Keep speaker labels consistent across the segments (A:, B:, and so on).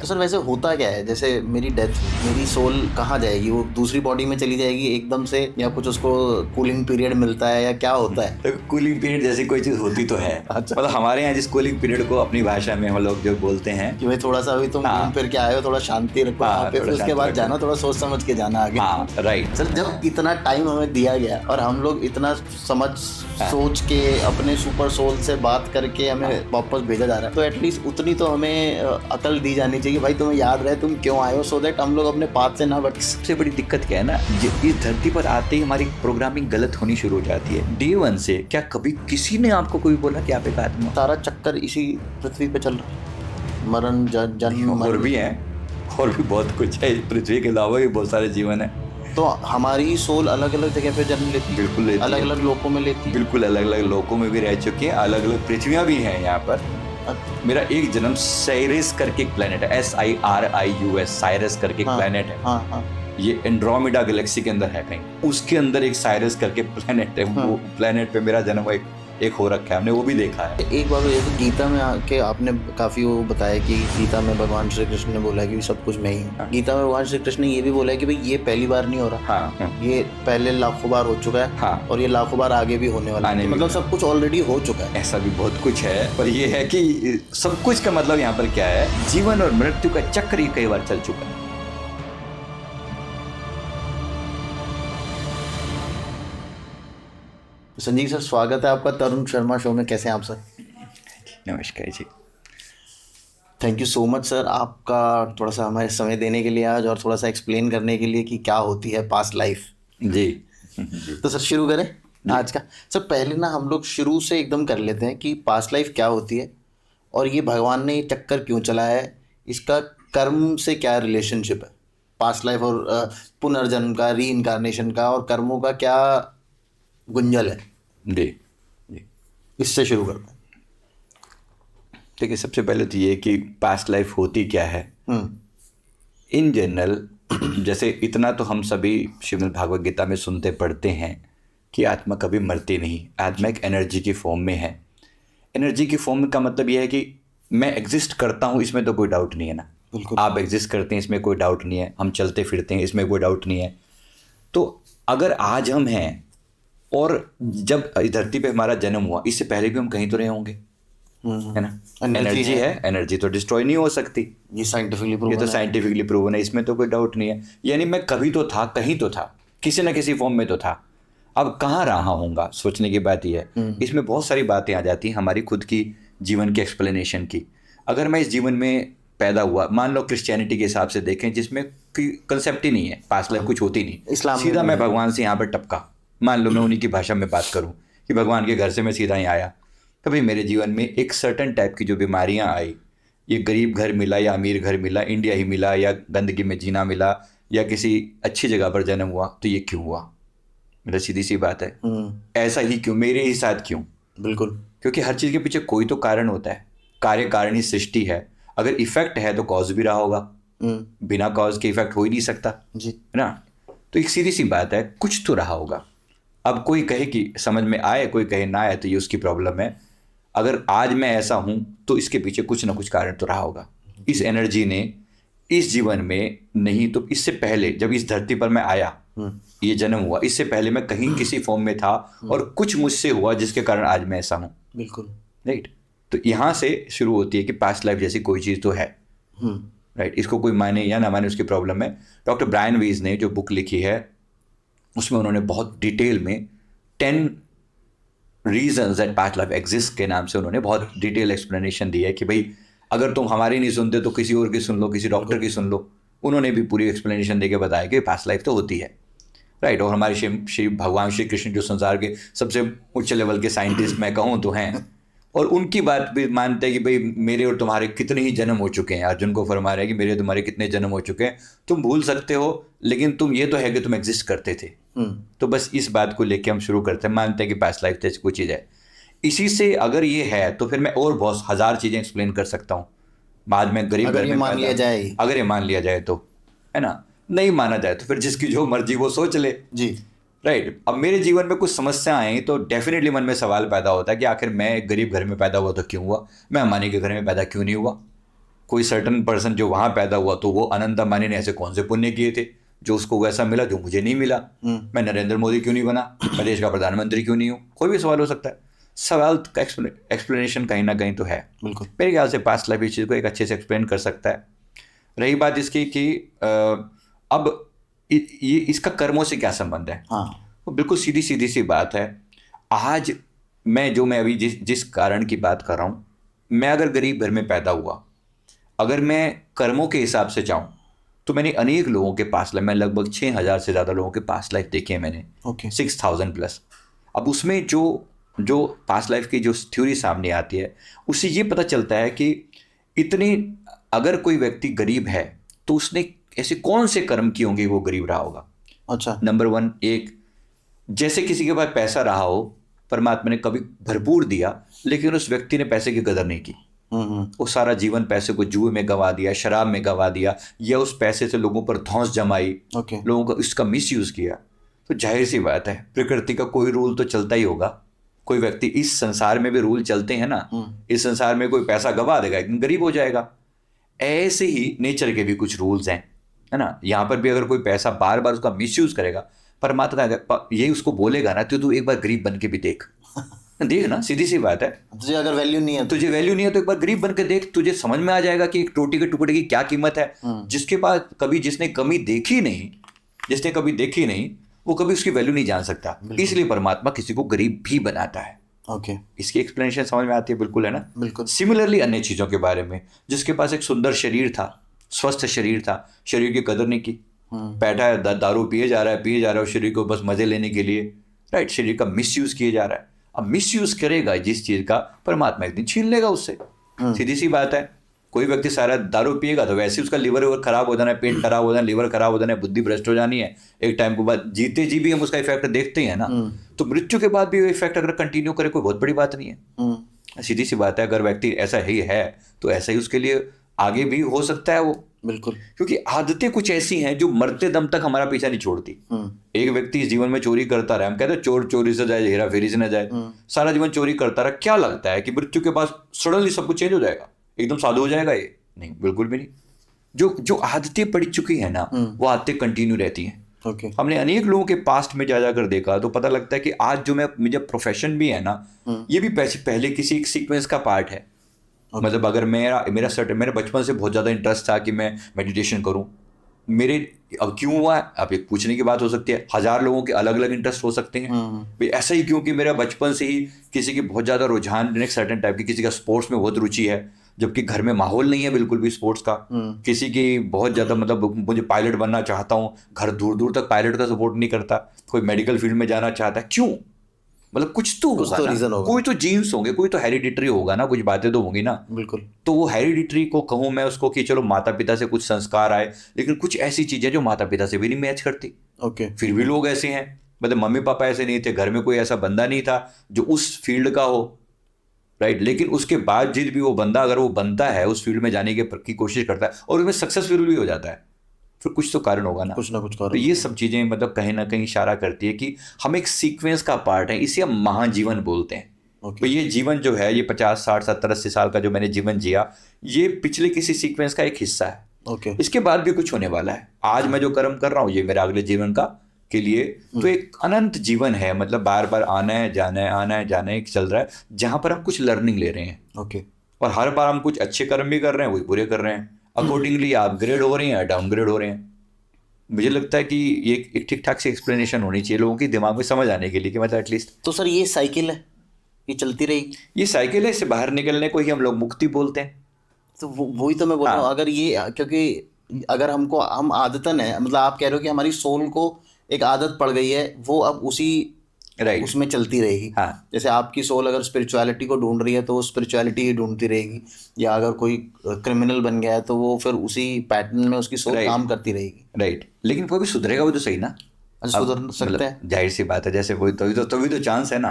A: तो सर वैसे होता क्या है, जैसे मेरी डेथ, मेरी सोल कहाँ जाएगी? वो दूसरी बॉडी में चली जाएगी एकदम से, या कुछ उसको कूलिंग पीरियड मिलता है, या क्या होता है?
B: तो कूलिंग पीरियड जैसी कोई चीज होती तो है।
A: अच्छा।
B: मतलब हमारे यहाँ जिस कूलिंग पीरियड को अपनी भाषा में हम लोग जो बोलते हैं
A: कि भाई थोड़ा सा अभी तुम घूम फिर के आए हो, थोड़ा शांति रखो वहाँ पे, फिर उसके बाद जाना, थोड़ा सोच समझ के जाना आगे।
B: हाँ राइट।
A: सर जब इतना टाइम हमें दिया गया और हम लोग इतना समझ सोच के अपने सुपर सोल से बात करके हमें वापस भेजा जा रहा है, तो एटलीस्ट उतनी तो हमें अकल दी जानी चाहिए भाई, तुम्हें याद रहे तुम क्यों आए हो, सो दैट हम लोग अपने पाथ से ना भटके।
B: सबसे बड़ी दिक्कत क्या है ना, इस धरती पर आते ही हमारी प्रोग्रामिंग गलत होनी शुरू हो जाती है डे वन से। क्या कभी किसी ने आपको कोई बोला कि आप एक आत्मा?
A: सारा चक्कर इसी पृथ्वी पे चल रहा है, मरण जन्म
B: और भी है, और भी बहुत कुछ है, पृथ्वी के अलावा भी बहुत सारे जीवन है।
A: तो हमारी सोल अलग अलग जगह पे जन्म लेती है,
B: बिल्कुल लेती है,
A: अलग अलग लोकों में लेती है,
B: बिल्कुल अलग अलग लोकों में भी रह चुकी है, अलग अलग पृथ्वियां भी हैं यहाँ पर। मेरा एक जन्म साइरस करके एक प्लेनेट है, SIRIUS, साइरस करके एक प्लेनेट है।
A: हाँ हाँ।
B: ये एंड्रोमेडा गैलेक्सी के अंदर है कहीं, उसके अंदर एक साइरस करके प्लेनेट है। वो प्लेनेट पे मेरा जन्म एक हो रखा है, हमने वो भी देखा है।
A: एक बार जैसे गीता में आके आपने काफी वो बताया कि गीता में भगवान श्री कृष्ण ने बोला कि सब कुछ मैं ही हूँ। गीता में भगवान श्री कृष्ण ने ये भी बोला है कि भाई ये पहली बार नहीं हो रहा, ये पहले लाखों बार हो चुका है, और ये लाखों बार आगे भी होने वाला है, मतलब सब कुछ ऑलरेडी हो चुका है।
B: ऐसा भी बहुत कुछ है, पर ये है कि सब कुछ का मतलब यहाँ पर क्या है, जीवन और मृत्यु का चक्र ही कई बार चल चुका है।
A: संजीव सर, स्वागत है आपका तरुण शर्मा शो में। कैसे हैं आप सर?
B: नमस्कार जी।
A: Thank you so much sir, आपका थोड़ा सा हमारे समय देने के लिए आज, और थोड़ा सा एक्सप्लेन करने के लिए कि क्या होती है पास्ट लाइफ।
B: जी
A: तो सर शुरू करें आज का। सर पहले ना हम लोग शुरू से एकदम कर लेते हैं कि पास्ट लाइफ क्या होती है, और ये भगवान ने ये चक्कर क्यों चलाया है, इसका कर्म से क्या रिलेशनशिप है, पास्ट लाइफ और पुनर्जन्म का, री इनकारनेशन का, और कर्मों का क्या गुंजल है।
B: जी जी,
A: इससे शुरू करते हैं।
B: देखिए, सबसे पहले तो ये कि पास्ट लाइफ होती क्या है इन जनरल। जैसे इतना तो हम सभी श्रीमद् भागवत गीता में सुनते पढ़ते हैं कि आत्मा कभी मरती नहीं, आत्मा एक एनर्जी की फॉर्म में है। एनर्जी की फॉर्म का मतलब यह है कि मैं एग्जिस्ट करता हूँ, इसमें तो कोई डाउट नहीं है ना। आप एग्जिस्ट करते हैं, इसमें कोई डाउट नहीं है। हम चलते फिरते हैं, इसमें कोई डाउट नहीं है। तो अगर आज हम हैं और जब धरती पे हमारा जन्म हुआ, इससे पहले भी हम कहीं तो रहे होंगे, है ना। एनर्जी है, एनर्जी तो डिस्ट्रॉय नहीं हो सकती, ये तो साइंटिफिकली प्रूवन है, इसमें तो कोई डाउट नहीं है। यानी मैं कभी तो था, कहीं तो था, किसी न किसी फॉर्म में तो था। अब कहाँ रहा होऊंगा, सोचने की बात ही है। इसमें बहुत सारी बातें आ जाती हैं हमारी खुद की जीवन की एक्सप्लेनेशन की। अगर मैं इस जीवन में पैदा हुआ, मान लो क्रिश्चियनिटी के हिसाब से देखें, जिसमें कोई कंसेप्ट ही नहीं है, पास्ट लाइफ कुछ होती नहीं, सीधा मैं भगवान से यहाँ पर टपका। मान लो मैं उन्हीं की भाषा में बात करूं कि भगवान के घर से मैं सीधा ही आया, तभी मेरे जीवन में एक सर्टन टाइप की जो बीमारियां आई, ये गरीब घर मिला या अमीर घर मिला, इंडिया ही मिला या गंदगी में जीना मिला, या किसी अच्छी जगह पर जन्म हुआ, तो ये क्यों हुआ? मतलब सीधी सी बात है, ऐसा ही क्यों, मेरे ही साथ क्यों? बिल्कुल, क्योंकि हर चीज़ के पीछे कोई तो कारण होता है। कार्य कारणीय सृष्टि है, अगर इफेक्ट है तो कॉज भी रहा होगा, बिना कॉज के इफेक्ट हो ही नहीं सकता जी, है ना। तो एक सीधी सी बात है, कुछ तो रहा होगा। अब कोई कहे कि समझ में आए, कोई कहे ना आए, तो ये उसकी प्रॉब्लम है। अगर आज मैं ऐसा हूं तो इसके पीछे कुछ ना कुछ कारण तो रहा होगा। इस एनर्जी ने इस जीवन में नहीं तो इससे पहले जब इस धरती पर मैं आया, ये जन्म हुआ, इससे पहले मैं कहीं किसी फॉर्म में था और कुछ मुझसे हुआ जिसके कारण आज मैं ऐसा हूं। बिल्कुल राइट। तो यहाँ से शुरू होती है कि पास्ट लाइफ जैसी कोई चीज़ तो है, राइट। इसको कोई माने या ना माने उसकी प्रॉब्लम है। डॉक्टर ब्रायन वीज ने जो बुक लिखी है, उसमें उन्होंने बहुत डिटेल में 10 reasons that past life exist के नाम से उन्होंने बहुत डिटेल एक्सप्लेनेशन दी है कि भाई अगर तुम हमारी नहीं सुनते तो किसी और की सुन लो, किसी डॉक्टर की सुन लो। उन्होंने भी पूरी एक्सप्लेनेशन दे के बताया कि पास्ट लाइफ तो होती है, राइट। और हमारे श्री भगवान श्री कृष्ण जो संसार के सबसे उच्च लेवल के साइंटिस्ट मैं कहूँ तो हैं, और उनकी बात भी मानते हैं कि भाई मेरे और तुम्हारे कितने ही जन्म हो चुके हैं। अर्जुन को फरमा रहे हैं कि मेरे तुम्हारे कितने जन्म हो चुके हैं, तुम भूल सकते हो लेकिन तुम ये तो है कि तुम एग्जिस्ट करते थे। तो बस इस बात को लेके हम शुरू करते हैं, मानते हैं कि पास्ट लाइफ जैसी कोई चीज़ है। इसी से अगर ये है तो फिर मैं और बहुत हज़ार चीज़ें एक्सप्लेन कर सकता हूँ। बाद में गरीब घर में मान लिया जाए, अगर ये मान लिया जाए तो, है ना। नहीं माना जाए तो फिर जिसकी जो मर्जी वो सोच ले जी, राइट। अब मेरे जीवन में कुछ समस्या आई तो डेफिनेटली मन में सवाल पैदा होता है कि आखिर मैं गरीब घर में पैदा हुआ तो क्यों हुआ, मैं अंबानी के घर में पैदा क्यों नहीं हुआ। कोई सर्टन पर्सन जो वहां पैदा हुआ तो वो अनंत अंबानी ने ऐसे कौन से पुण्य किए थे जो उसको वैसा मिला जो मुझे नहीं मिला। मैं नरेंद्र मोदी क्यों नहीं बना, मैं देश का प्रधानमंत्री क्यों नहीं हूँ, कोई भी सवाल हो सकता है। सवाल का एक्सप्लेनेशन कहीं ना कहीं तो है।
A: बिल्कुल
B: मेरे ख्याल से पास्ट लाइफ इस चीज़ को एक अच्छे से एक्सप्लेन कर सकता है। रही बात इसकी कि अब ये इसका कर्मों से क्या संबंध है,
A: हाँ
B: तो बिल्कुल सीधी सीधी सी बात है। आज मैं अभी जिस कारण की बात कर रहा हूँ, मैं अगर गरीब घर में पैदा हुआ, अगर मैं कर्मों के हिसाब से जाऊँ तो मैंने अनेक लोगों के पास्ट लाइफ, मैं लगभग 6,000 से ज़्यादा लोगों के पास्ट लाइफ देखे हैं मैंने,
A: ओके
B: 6,000 प्लस। अब उसमें जो पास्ट लाइफ की जो थ्योरी सामने आती है उससे ये पता चलता है कि इतने अगर कोई व्यक्ति गरीब है तो उसने ऐसे कौन से कर्म किए होंगे वो गरीब रहा होगा।
A: अच्छा
B: नंबर 1, एक जैसे किसी के पास पैसा रहा हो, परमात्मा ने कभी भरपूर दिया लेकिन उस व्यक्ति ने पैसे की कदर नहीं की, वो सारा जीवन पैसे को जुए में गंवा दिया, शराब में गंवा दिया, या उस पैसे से लोगों पर धौंस जमाई,
A: ओके
B: लोगों का इसका मिसयूज किया। तो जाहिर सी बात है प्रकृति का कोई रूल तो चलता ही होगा। कोई व्यक्ति, इस संसार में भी रूल चलते हैं ना, इस संसार में कोई पैसा गंवा देगा लेकिन गरीब हो जाएगा। ऐसे ही नेचर के भी कुछ रूल्स हैं, है ना। यहाँ पर भी अगर कोई पैसा बार बार उसका मिसयूज करेगा, परमात्मा यही उसको बोलेगा ना, तो तू एक बार गरीब बन के भी देख देख ना, सीधी सी बात है।
A: तुझे अगर वैल्यू नहीं है,
B: तुझे वैल्यू नहीं है तो एक बार गरीब बन के देख, तुझे समझ में आ जाएगा कि एक रोटी के टुकड़े की क्या कीमत है। जिसके पास कभी जिसने कमी देखी नहीं, जिसने कभी देखी नहीं, वो कभी उसकी वैल्यू नहीं जान सकता। इसलिए परमात्मा किसी को गरीब भी बनाता है।
A: ओके
B: इसकी एक्सप्लेनेशन समझ में आती है, बिल्कुल, है ना।
A: बिल्कुल
B: सिमिलरली अन्य चीजों के बारे में, जिसके पास एक सुंदर शरीर था, स्वस्थ शरीर था, शरीर की कदर नहीं की, बैठा है दारू पिए जा रहा है शरीर को बस मजे लेने के लिए, राइट। शरीर का मिसयूज किया जा रहा है। अब मिसयूज करेगा जिस चीज का, परमात्मा एक दिन छीन लेगा उससे, सीधी सी बात है। कोई व्यक्ति सारा दारू पिएगा तो वैसे उसका लीवर खराब हो जाना है, पेट खराब हो जाना है, लीवर खराब हो जाना है, बुद्धि भ्रष्ट हो जानी है एक टाइम के बाद। जीते जी भी हम उसका इफेक्ट देखते ही है ना, तो मृत्यु के बाद भी वो इफेक्ट अगर कंटिन्यू करे कोई बहुत बड़ी बात नहीं है। सीधी सी बात है, अगर व्यक्ति ऐसा ही है तो ऐसा ही उसके लिए आगे भी हो सकता है वो,
A: बिल्कुल।
B: क्योंकि आदतें कुछ ऐसी हैं जो मरते दम तक हमारा पीछा नहीं छोड़ती। एक व्यक्ति इस जीवन में चोरी करता रहा, हम कहते हैं चोर चोरी से जाए, हेरा फेरी से न जाए, सारा जीवन चोरी करता रहा, क्या लगता है कि मृत्यु के बाद सडनली सब कुछ चेंज हो जाएगा, एकदम साधु हो जाएगा? ये नहीं, बिल्कुल भी नहीं। जो आदतें पड़ चुकी है ना, वो आदतें कंटिन्यू रहती हैं।
A: Okay.
B: हमने अनेक लोगों के पास्ट में जा जाकर देखा तो पता लगता है कि आज जो मुझे प्रोफेशन भी है ना, ये भी पहले किसी एक सीक्वेंस का पार्ट है। मतलब अगर मेरे बचपन से बहुत ज़्यादा इंटरेस्ट था कि मैं मेडिटेशन करूं, अब क्यों हुआ है, अब एक पूछने की बात हो सकती है। 1000 लोगों के अलग अलग इंटरेस्ट हो सकते हैं भाई, ऐसा ही क्यों कि मेरा बचपन से ही किसी की बहुत ज़्यादा रुझान एक सर्टेन टाइप की, किसी का स्पोर्ट्स में बहुत रुचि है जबकि घर में माहौल नहीं है बिल्कुल भी स्पोर्ट्स का, किसी की बहुत ज़्यादा मतलब मुझे पायलट बनना चाहता हूँ, घर दूर दूर तक पायलट का सपोर्ट नहीं करता, कोई मेडिकल फील्ड में जाना चाहता है, क्यों? मतलब कुछ तो रीज़न होगा, कोई तो जीन्स होंगे, कोई तो हेरिडिटरी होगा ना, कुछ बातें तो होंगी ना, बिल्कुल। तो वो हेरिडिटरी को कहूँ मैं उसको कि चलो माता पिता से कुछ संस्कार आए, लेकिन कुछ ऐसी चीज़ें जो माता पिता से भी नहीं मैच करती। ओके, फिर भी लोग ऐसे हैं, मतलब मम्मी पापा ऐसे नहीं थे, घर में कोई ऐसा बंदा नहीं था जो उस फील्ड का हो, राइट। लेकिन उसके बाद भी वो बंदा, अगर वो बनता है, उस फील्ड में जाने की कोशिश करता है और उसमें सक्सेसफुल भी हो जाता है, फिर कुछ तो कारण होगा ना, कुछ कुछ कारण। तो ये सब चीज़ें मतलब कहीं ना कहीं इशारा करती है कि हम एक सीक्वेंस का पार्ट है, इसे हम महाजीवन बोलते हैं। तो ये जीवन जो है, ये 50, 60, 70, 80 साल का जो मैंने जीवन जिया, ये पिछले किसी सीक्वेंस का एक हिस्सा है। इसके बाद भी कुछ होने वाला है। आज मैं जो कर्म कर रहा हूँ, ये मेरा अगले जीवन का के लिए तो एक अनंत जीवन है, मतलब बार बार आना है जाना है, आना है जाना है, चल रहा है, जहाँ पर हम कुछ लर्निंग ले रहे हैं। और हर बार हम कुछ अच्छे कर्म भी कर रहे हैं, वही बुरे कर रहे हैं, अकॉर्डिंगली अपग्रेड हो रहे हैं या डाउनग्रेड हो रहे हैं। मुझे लगता है कि ये एक ठीक ठाक सी एक्सप्लेनेशन होनी चाहिए लोगों की दिमाग में समझ आने के लिए कि मतलब एटलीस्ट।
A: तो सर ये साइकिल है, ये चलती रहेगी?
B: ये साइकिल है, इससे बाहर निकलने को ही हम लोग मुक्ति बोलते हैं।
A: तो वही तो मैं बोल रहा हूँ, अगर ये, क्योंकि अगर हम आदतन है, मतलब आप कह रहे हो कि हमारी सोल को एक आदत पड़ गई है, वो अब उसी उसमें चलती रहेगी। हाँ। जैसे आपकी सोल अगर स्पिरिचुअलिटी को ढूंढ रही है तो वो स्पिरिचुअलिटी ही ढूंढती रहेगी, या अगर कोई क्रिमिनल बन गया है तो वो फिर उसी पैटर्न में उसकी सोल काम करती रहेगी। राइट,
B: लेकिन कोई भी सुधरेगा वो तो सही ना,
A: सुधर सकता है,
B: जाहिर सी बात है। जैसे कोई तभी तो चांस है ना।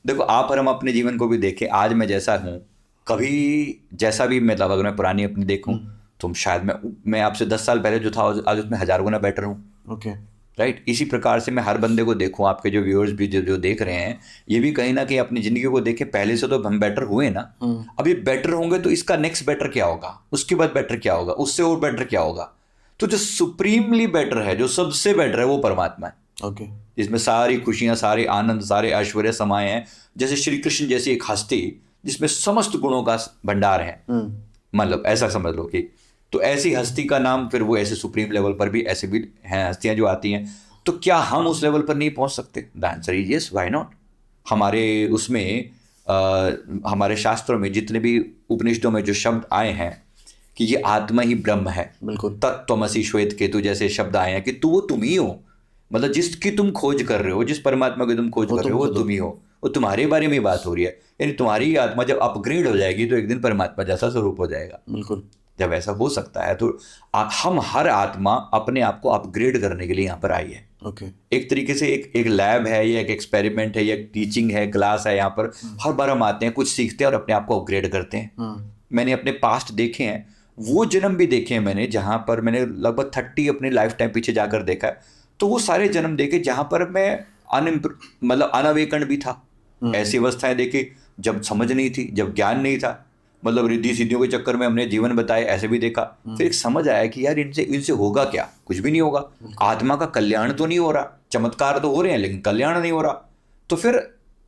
B: देखो आप और हम अपने जीवन को भी देखें, आज मैं जैसा हूँ, कभी जैसा भी, मतलब अगर मैं पुरानी अपनी देखूँ तो शायद मैं आपसे 10 साल पहले जो था आज उसमें 1000 गुना बेटर हूँ।
A: Okay,
B: right. इसी प्रकार से मैं हर बंदे को देखूं, आपके जो व्यूअर्स भी जो देख रहे हैं, ये भी कहीं ना कहीं अपनी ज़िंदगी को देखें, पहले से तो हम बेटर हुए ना, अब ये बेटर होंगे तो इसका नेक्स्ट बेटर क्या होगा, उसके बाद बेटर क्या होगा, उससे और बेटर क्या होगा। तो जो सुप्रीमली बेटर है, जो सबसे बेटर है, वो परमात्मा है।
A: ओके।
B: जिसमें सारी खुशियां, सारे आनंद, सारे ऐश्वर्य समाये हैं। जैसे श्री कृष्ण जैसी एक हस्ती जिसमें समस्त गुणों का भंडार है, मतलब ऐसा समझ लो कि, तो ऐसी हस्ती का नाम, फिर वो ऐसे सुप्रीम लेवल पर भी ऐसे भी हैं हस्तियां जो आती हैं। तो क्या हम उस लेवल पर नहीं पहुंच सकते? The answer is yes, why not. हमारे उसमें हमारे शास्त्रों में जितने भी उपनिषदों में जो शब्द आए हैं कि ये आत्मा ही ब्रह्म है,
A: बिल्कुल।
B: तत्त्वमसि श्वेत केतु जैसे शब्द आए हैं कि तू वो तुम ही हो, मतलब जिसकी तुम खोज कर रहे हो, जिस परमात्मा की तुम खोज कर रहे हो, वो तुम ही हो, वो तुम्हारे बारे में ही बात हो रही है। यानी तुम्हारी आत्मा जब अपग्रेड हो जाएगी तो एक दिन परमात्मा जैसा स्वरूप हो जाएगा।
A: बिल्कुल।
B: जब ऐसा हो सकता है तो हम हर आत्मा अपने आप को अपग्रेड करने के लिए यहाँ पर आई है।
A: ओके।
B: एक तरीके से एक लैब है, या एक एक्सपेरिमेंट है, या एक टीचिंग है, क्लास है। यहाँ पर हर बार हम आते हैं, कुछ सीखते हैं और अपने आप को अपग्रेड करते हैं। मैंने अपने पास्ट देखे हैं, वो जन्म भी देखे हैं मैंने, जहाँ पर मैंने लगभग 30 अपने लाइफ टाइम पीछे जाकर देखा है। तो वो सारे जन्म देखे जहाँ पर मैं मतलब अनअवेकन भी था। ऐसी अवस्थाएं देखी जब समझ नहीं थी, जब ज्ञान नहीं था, मतलब रिद्धि सिद्धियों के चक्कर में हमने जीवन बताए, ऐसे भी देखा। फिर एक समझ आया कि यार इनसे होगा क्या, कुछ भी नहीं होगा। आत्मा का कल्याण तो नहीं हो रहा, चमत्कार तो हो रहे हैं लेकिन कल्याण नहीं हो रहा। तो फिर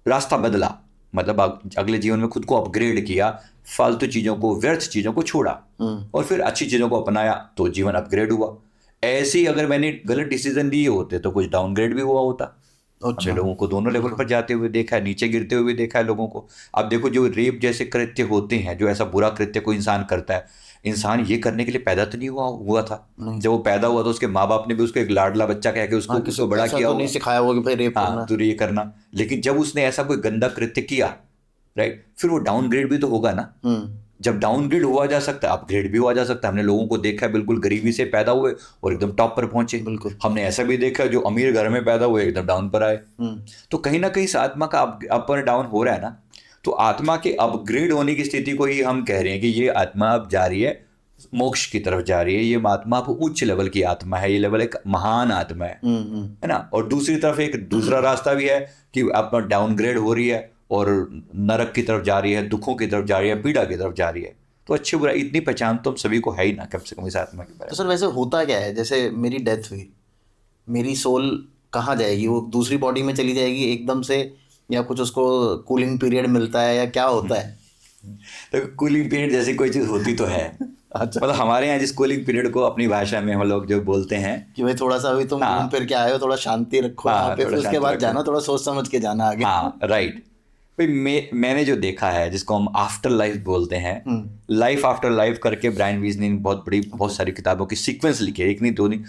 B: रास्ता बदला, मतलब अगले जीवन में खुद को अपग्रेड किया, फालतू चीज़ों को, व्यर्थ चीज़ों को छोड़ा और फिर अच्छी चीज़ों को अपनाया, तो जीवन अपग्रेड हुआ। ऐसे ही अगर मैंने गलत डिसीजन लिए होते तो कुछ डाउनग्रेड भी हुआ होता। हमने लोगों को दोनों लेवल पर जाते हुए देखा है, नीचे गिरते हुए देखा है लोगों को। अब देखो, जो रेप जैसे कृत्य होते हैं, जो ऐसा बुरा कृत्य कोई इंसान करता है, इंसान ये करने के लिए पैदा तो नहीं हुआ था। जब वो पैदा हुआ तो उसके माँ बाप ने भी उसको एक लाडला बच्चा कह के उसको बड़ा किया,
A: नहीं सिखाया होगा कि भाई रेप करना,
B: तो ये करना। लेकिन जब उसने ऐसा कोई गंदा कृत्य किया, राइट, फिर वो डाउनग्रेड भी तो होगा ना। जब डाउनग्रेड हुआ जा सकता है, अपग्रेड भी हुआ जा सकता है। हमने लोगों को देखा है बिल्कुल गरीबी से पैदा हुए और एकदम टॉप पर पहुंचे।
A: बिल्कुल।
B: हमने ऐसा भी देखा है जो अमीर घर में पैदा हुए एकदम डाउन पर आए। तो कहीं ना कहीं इस आत्मा का अप और डाउन हो रहा है ना। तो आत्मा के अपग्रेड होने की स्थिति को ही हम कह रहे हैं कि ये आत्मा अब जा रही है, मोक्ष की तरफ जा रही है। ये आत्मा अब उच्च लेवल की आत्मा है, ये लेवल एक महान आत्मा है ना। और दूसरी तरफ एक दूसरा रास्ता भी है कि आत्मा डाउनग्रेड हो रही है और नरक की तरफ जा रही है, दुखों की तरफ जा रही है, पीड़ा की तरफ जा रही है। तो अच्छे बुरा इतनी पहचान तो हम सभी को है ही ना, कम से कम इस आत्मा के बारे में।
A: तो सर वैसे होता क्या है, जैसे मेरी डेथ हुई, मेरी सोल कहाँ जाएगी? वो दूसरी बॉडी में चली जाएगी एकदम से, या कुछ उसको कूलिंग पीरियड मिलता है, या क्या होता है?
B: तो कूलिंग पीरियड जैसी कोई चीज़ होती तो है।
A: अच्छा।
B: मतलब हमारे यहाँ जिस कूलिंग पीरियड को अपनी भाषा में हम लोग जो बोलते हैं
A: कि भाई थोड़ा सा अभी तुम घूम फिर के आए हो, थोड़ा शांति रखो यहाँ पे, फिर उसके बाद जाना, थोड़ा सोच समझ के जाना आगे।
B: हाँ, राइट। भाई मैंने जो देखा है, जिसको हम आफ्टर लाइफ बोलते हैं, लाइफ आफ्टर लाइफ करके ब्रायन वीज ने बहुत सारी किताबों की सीक्वेंस लिखी है, एक नहीं दो नहीं।